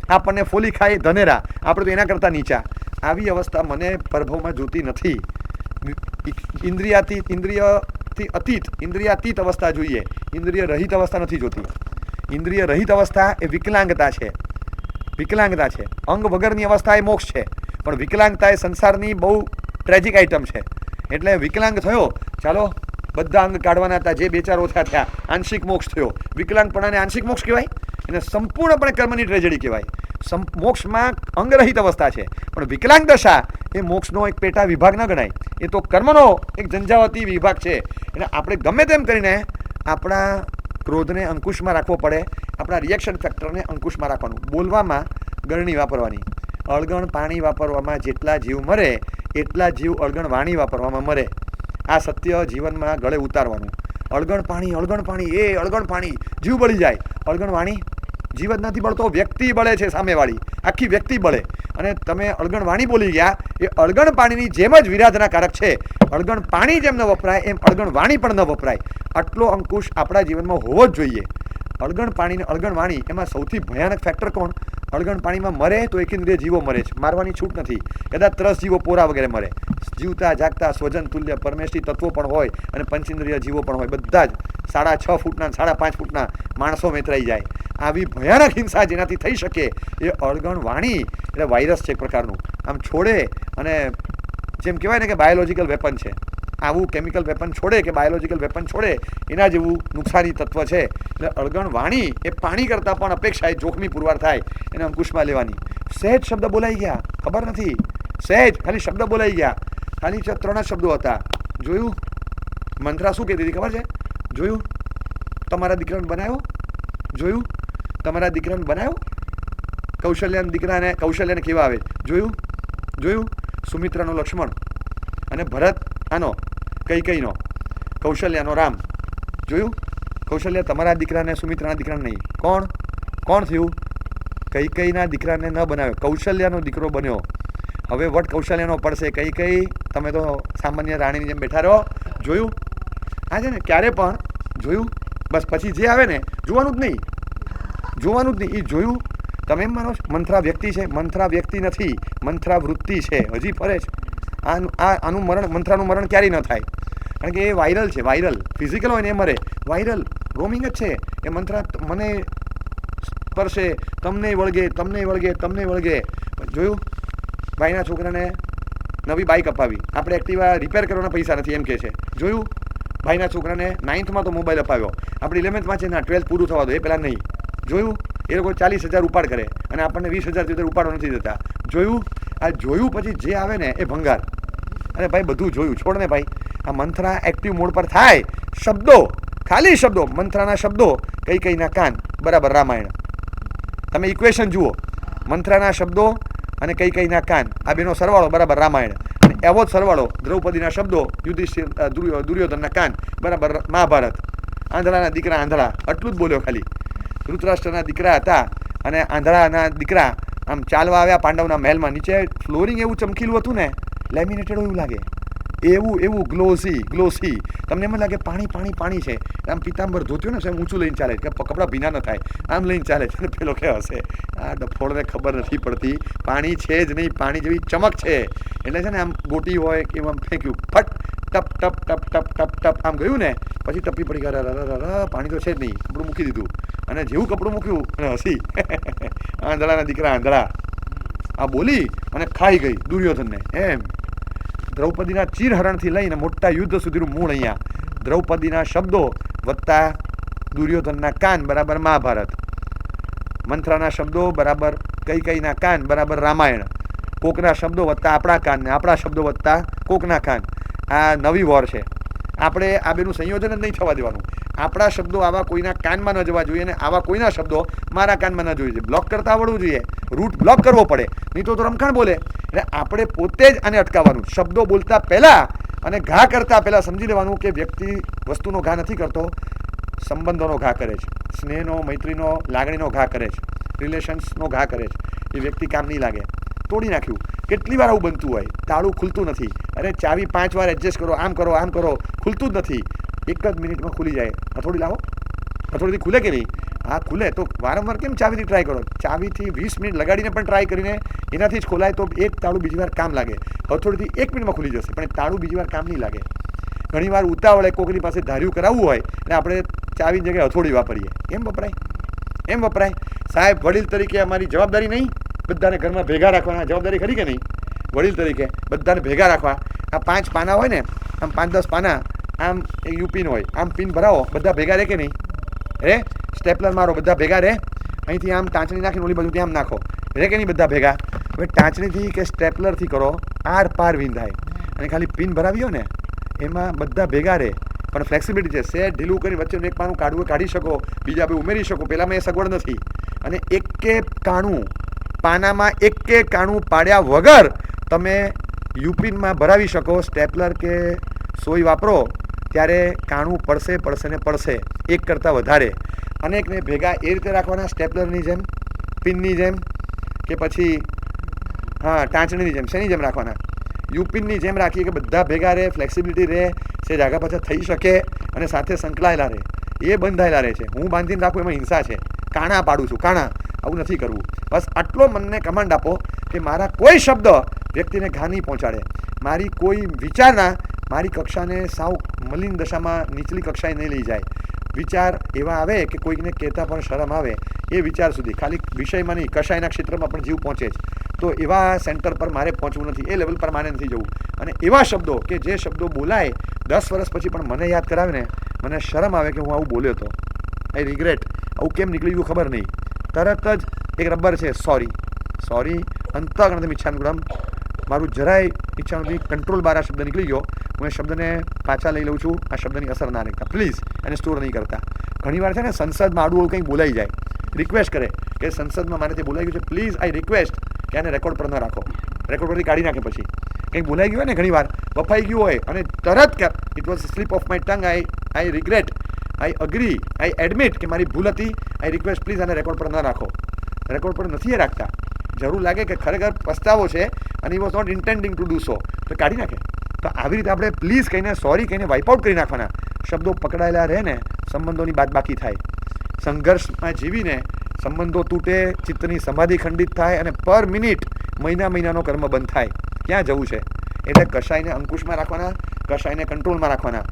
આપણને ફોલી ખાય ધનેરા, આપણે તો એના કરતાં નીચા. આવી અવસ્થા મને પ્રભવમાં જોતી નથી. ઇન્દ્રિયાતીત અવસ્થા જોઈએ, ઇન્દ્રિય રહિત અવસ્થા નથી જોતી. ઇન્દ્રિય રહિત અવસ્થા એ વિકલાંગતા છે. અંગ વગરની અવસ્થા એ મોક્ષ છે, પણ વિકલાંગતા એ સંસારની બહુ ટ્રેજિક આઇટમ છે. એટલે વિકલાંગ થયો, ચાલો બધા અંગ કાઢવાના હતા, જે 2-4 ઓછા થયા, આંશિક મોક્ષ થયો. વિકલાંગપણાને આંશિક મોક્ષ કહેવાય, એને સંપૂર્ણપણે કર્મની ટ્રેજેડી કહેવાય. મોક્ષમાં અંગરહિત અવસ્થા છે, પણ વિકલાંગ દશા એ મોક્ષનો એક પેટા વિભાગ ન ગણાય. એ તો કર્મનો એક ઝંઝાવતી વિભાગ છે. એટલે આપણે ગમે તેમ કરીને આપણા ક્રોધને અંકુશમાં રાખવો પડે, આપણા રિએક્શન ફેક્ટરને અંકુશમાં રાખવાનું. બોલવામાં ગળણી વાપરવાની. અળગણ પાણી વાપરવામાં જેટલા જીવ મરે એટલા જીવ અળગણ વાણી વાપરવામાં મરે. આ સત્ય જીવનમાં ગળે ઉતારવાનું. અળગણ પાણી જીવ બળી જાય. અળગણ વાણી જીવ જ નથી બળતો, વ્યક્તિ બળે છે, સામેવાળી આખી વ્યક્તિ બળે. અને તમે અળગણ વાણી બોલી ગયા, એ અળગણ પાણીની જેમ જ વિરાધનાકારક છે. અળગણ પાણી જેમ ન વપરાય એમ અળગણ વાણી પણ ન વપરાય. આટલો અંકુશ આપણા જીવનમાં હોવો જ જોઈએ. અળગણ પાણી ને અળગણ વાણી, એમાં સૌથી ભયાનક ફેક્ટર કોણ? અળગણ પાણીમાં મરે તો એકેન્દ્રિય જીવો મરે છે, મારવાની છૂટ નથી. કદાચ 3 જીવો પોરા વગેરે મરે. જીવતા જાગતા સ્વજન તુલ્ય પરમેષ્ઠી તત્વો પણ હોય અને પંચેન્દ્રિય જીવો પણ હોય. બધા જ 6.5 ફૂટના 5.5 ફૂટના માણસો મેતરાઈ જાય. આવી ભયાનક હિંસા જેનાથી થઈ શકે એ અળગણ વાણી એટલે વાયરસ છે એક પ્રકારનું. આમ છોડે અને જેમ કહેવાય ને કે બાયોલોજિકલ વેપન છે. આવું કેમિકલ વેપન છોડે કે બાયોલોજિકલ વેપન છોડે એના જેવું નુકસાની તત્વ છે. એટલે અળગણ વાણી એ પાણી કરતાં પણ અપેક્ષાએ જોખમી પુરવાર થાય એને અંકુશમાં લેવાની. સહેજ શબ્દ બોલાઈ ગયા, ખબર નથી, સહેજ ખાલી શબ્દ બોલાઈ ગયા, ખાલી 3 જ શબ્દો હતા. જોયું મંત્રા શું કહેતી હતી ખબર છે? જોયું તમારા દીકરાને બનાવ્યો, જોયું તમારા દીકરાને બનાવ્યો, કૌશલ્યાના દીકરાને કૌશલ્યાને કેવા આવે, જોયું જોયું સુમિત્રાનો લક્ષ્મણ અને ભરત આનો કૈકેયીનો, કૌશલ્યાનો રામ. જોયું કૌશલ્યા તમારા દીકરાને સુમિત્રાના દીકરાને નહીં. કોણ થયું? કૈકેયીના દીકરાને ન બનાવ્યો, કૌશલ્યાનો દીકરો બન્યો. હવે વટ કૌશલ્યાનો પડશે. કૈકેયી તમે તો સામાન્ય રાણીની જેમ બેઠા રહો. જોયું હા છે ને, ક્યારે પણ જોયું બસ પછી જે આવે ને જોવાનું જ નહીં. એ જોયું તમે એમ માનો છો મંથરા વ્યક્તિ છે? મંથરા વ્યક્તિ નથી, મંથરા વૃત્તિ છે, હજી ફરે છે. આનું મરણ, મંથરાનું મરણ ક્યારેય ન થાય, કારણ કે એ વાયરલ છે. વાયરલ ફિઝિકલ હોય ને એ મરે, વાયરલ રોમિંગ જ છે. એ મંથરા મને સ્પર્શે, તમને વળગે. જોયું ભાઈના છોકરાને નવી બાઇક અપાવી, આપણે એક્ટિવા રિપેર કરવાના પૈસા નથી એમ કહે છે. જોયું ભાઈના છોકરાને 9th તો મોબાઈલ અપાવ્યો, આપણે 11th છે ના 12th પૂરું થવા દો એ પહેલાં નહીં. જોયું એ લોકો 40,000 ઉપાડ કરે અને આપણને 20,000 ઉપાડવા નથી દેતા. જોયું આ જોયું પછી જે આવે ને એ ભંગાર. અરે ભાઈ બધું જોયું, છોડ ને ભાઈ. આ મંથરા એક્ટિવ મોડ પર થાય. શબ્દો, ખાલી શબ્દો, મંથરાના શબ્દો, કૈકેયીના કાન બરાબર રામાયણ. તમે ઇક્વેશન જુઓ, મંથરાના શબ્દો અને કૈકેયીના કાન, આ બેનો સરવાળો બરાબર રામાયણ. અને એવો જ સરવાળો દ્રૌપદીના શબ્દો, યુધિષ્ઠિર દુર્યોધનના કાન બરાબર મહાભારત. આંધળાના દીકરા આંધળા, આટલું જ બોલ્યો ખાલી. ધૃતરાષ્ટ્રના દીકરા હતા અને આંધળાના દીકરા આમ ચાલવા આવ્યા પાંડવના મહેલમાં. નીચે ફ્લોરિંગ એવું ચમકીલું હતું ને, લેમિનેટેડ એવું લાગે, એવું ગ્લોસી. તમને એમ લાગે પાણી છે. આમ પિતાંબર ધોત્યું ને એમ ઊંચું લઈને ચાલે કે કપડાં ભીના ન થાય, આમ લઈને ચાલે છે. પેલો કે હશે આ ડફોળને ખબર નથી પડતી, પાણી છે જ નહીં, પાણી જેવી ચમક છે. એટલે છે ને આમ ગોટી હોય કે આમ ફેંક્યું, ફટ ટપ આમ ગયું ને, પછી ટપી પડી ગયા, પાણી તો છે જ નહીં, કપડું મૂકી દીધું. અને જેવું કપડું મૂક્યું અને હસી. આંધળાના દીકરા આંધળા આ બોલી અને ખાઈ ગઈ દુર્યોધનને. એમ દ્રૌપદીના ચીરહરણથી લઈને મોટા યુદ્ધ સુધીનું મૂળ અહીંયા. દ્રૌપદીના શબ્દો વત્તા દુર્યોધનના કાન બરાબર મહાભારત, મંથરાના શબ્દો બરાબર કૈકેયીના કાન બરાબર રામાયણ, કોકના શબ્દો વત્તા આપણા કાન ને આપણા શબ્દો વત્તા કોકના કાન. આ નવી વોર છે. આપણે આ બેનું સંયોજન જ નહીં થવા દેવાનું. આપણા શબ્દો આવા કોઈના કાનમાં ન જવા જોઈએ અને આવા કોઈના શબ્દો મારા કાનમાં ન જોઈએ. બ્લોક કરતા આવડવું જોઈએ, રૂટ બ્લોક કરવો પડે, નહીં તો રમખાણ બોલે. એટલે આપણે પોતે જ આને અટકાવવાનું. શબ્દો બોલતા પહેલાં અને ઘા કરતા પહેલાં સમજી લેવાનું કે વ્યક્તિ વસ્તુનો ઘા નથી કરતો, સંબંધોનો ઘા કરે છે, સ્નેહનો, મૈત્રીનો, લાગણીનો ઘા કરે છે, રિલેશન્સનો ઘા કરે છે. એ વ્યક્તિ કામ નહીં લાગે. તોડી નાખ્યું. કેટલી વાર આવું બનતું હોય, તાળું ખુલતું નથી. અરે ચાવી 5 વાર એડજસ્ટ કરો, આમ કરો, ખુલતું જ નથી. 1 જ મિનિટમાં ખુલી જાય. હથોડી લાવો, હથોડીથી ખુલે કે નહીં? હા ખુલે. તો વારંવાર કેમ ચાવીથી ટ્રાય કરો? ચાવીથી 20 મિનિટ લગાડીને પણ ટ્રાય કરીને એનાથી જ ખોલાય તો એક તાળું બીજી વાર કામ લાગે. હથોડીથી 1 મિનિટમાં ખુલી જશે, પણ તાળું બીજી વાર કામ નહીં લાગે. ઘણી વાર ઉતાવળે કોકની પાસે ધાર્યું કરાવવું હોય એટલે આપણે ચાવીની જગ્યાએ હથોડી વાપરીએ. એમ વપરાય. સાહેબ વડીલ તરીકે અમારી જવાબદારી નહીં બધાને ઘરમાં ભેગા રાખવાના? જવાબદારી ખરી કે નહીં? વડીલ તરીકે બધાને ભેગા રાખવા. આ 5 પાના હોય ને, આમ 5-10 પાના, આમ યુપીન હોય, આમ પિન ભરાવો, બધા ભેગા રહે કે નહીં? રે સ્ટેપલર મારો, બધા ભેગા રહે. અહીંથી આમ ટાંચણી નાખીને ઓલી બાજુ ત્યાં નાખો, રહે કે નહીં બધા ભેગા? હવે ટાંચણીથી કે સ્ટેપલરથી કરો, આર પાર વિંધાય. અને ખાલી પિન ભરાવી હોય ને એમાં બધા ભેગા રહે, પણ ફ્લેક્સિબિલિટી છે. સેટ ઢીલું કરી વચ્ચેનું એક પાનું કાઢી શકો, બીજા બે ઉમેરી શકો. પહેલાંમાં એ સગવડ નથી. અને પાનામાં એક કાણું પાડ્યા વગર તમે યુપિનમાં ભરાવી શકો. સ્ટેપલર કે સોય વાપરો ત્યારે કાણું પડશે 1 કરતાં વધારે. અનેકને ભેગા એ રીતે રાખવાના, સ્ટેપલરની જેમ, પિનની જેમ, કે પછી ટાંચણીની જેમ. શેની જેમ રાખવાના? યુપિનની જેમ રાખીએ કે બધા ભેગા રહે, ફ્લેક્સિબિલિટી રહે, સેજ આગા પાછા થઈ શકે અને સાથે સંકળાયેલા રહે. એ બંધાયેલા રહે છે. હું બાંધીને રાખું એમાં હિંસા છે. કાણા પાડું છું, આવું નથી કરવું. બસ આટલો મનને કમાન્ડ આપો કે મારા કોઈ શબ્દ વ્યક્તિને ઘા નહીં પહોંચાડે. મારી કોઈ વિચારના મારી કક્ષાને સાવ મલિન દશામાં નીચલી કક્ષાએ નહીં લઈ જાય. વિચાર એવા આવે કે કોઈકને કહેતા પણ શરમ આવે, એ વિચાર સુધી. ખાલી વિષયમાં નહીં, કશાયના ક્ષેત્રમાં પણ જીવ પહોંચે જ. તો એવા સેન્ટર પર મારે પહોંચવું નથી, એ લેવલ પર મારે નથી જવું. અને એવા શબ્દો કે જે શબ્દો બોલાય 10 વર્ષ પછી પણ મને યાદ કરાવે ને, મને શરમ આવે કે હું આવું બોલ્યો હતો. આઈ રિગ્રેટ. આવું કેમ નીકળી ગયું ખબર નહીં. તરત જ એક રબર છે, સોરી અંતઃકરણથી ઈચ્છાનુગ્રહમ. મારું જરાય ઈચ્છાનું કંટ્રોલ બહાર આ શબ્દ નીકળી ગયો. હું એ શબ્દને પાછા લઈ લઉં છું. આ શબ્દની અસર ના રહેતા પ્લીઝ એને સ્ટોર નહીં કરતા. ઘણીવાર છે ને સંસદમાં આડું કંઈક બોલાઈ જાય, રિક્વેસ્ટ કરે કે સંસદમાં મારે તે બોલાઈ ગયું છે, પ્લીઝ આઈ રિક્વેસ્ટ કે આને રેકોર્ડ પર ન રાખો. રેકોર્ડ પરથી કાઢી નાખે. પછી કંઈક બોલાઈ ગયું હોય ને, ઘણીવાર વફાઈ ગયું હોય અને તરત કે it was slip of my tongue, I regret, I agree, I admit કે મારી ભૂલ હતી, આઈ રિક્વેસ્ટ પ્લીઝ આને રેકોર્ડ પર ન રાખો. રેકોર્ડ પર નથી રાખતા. જરૂર લાગે કે ખરેખર પસ્તાવો છે અને I was not intending to do so, તો કાઢી નાખે. તો આવી રીતે આપણે પ્લીઝ કહીને, સોરી કહીને વાઇપ આઉટ કરી નાખવાના. શબ્દો પકડાયેલા રહે ને, સંબંધોની બાદબાકી થાય. સંઘર્ષમાં જીવીને સંબંધો તૂટે, ચિત્તની સમાધિ ખંડિત થાય અને પર મિનિટ મહિનાનો કર્મ બંધ થાય. ક્યાં જવું છે? એટલે કશાયને અંકુશમાં રાખવાના, કશાયને કંટ્રોલમાં રાખવાના.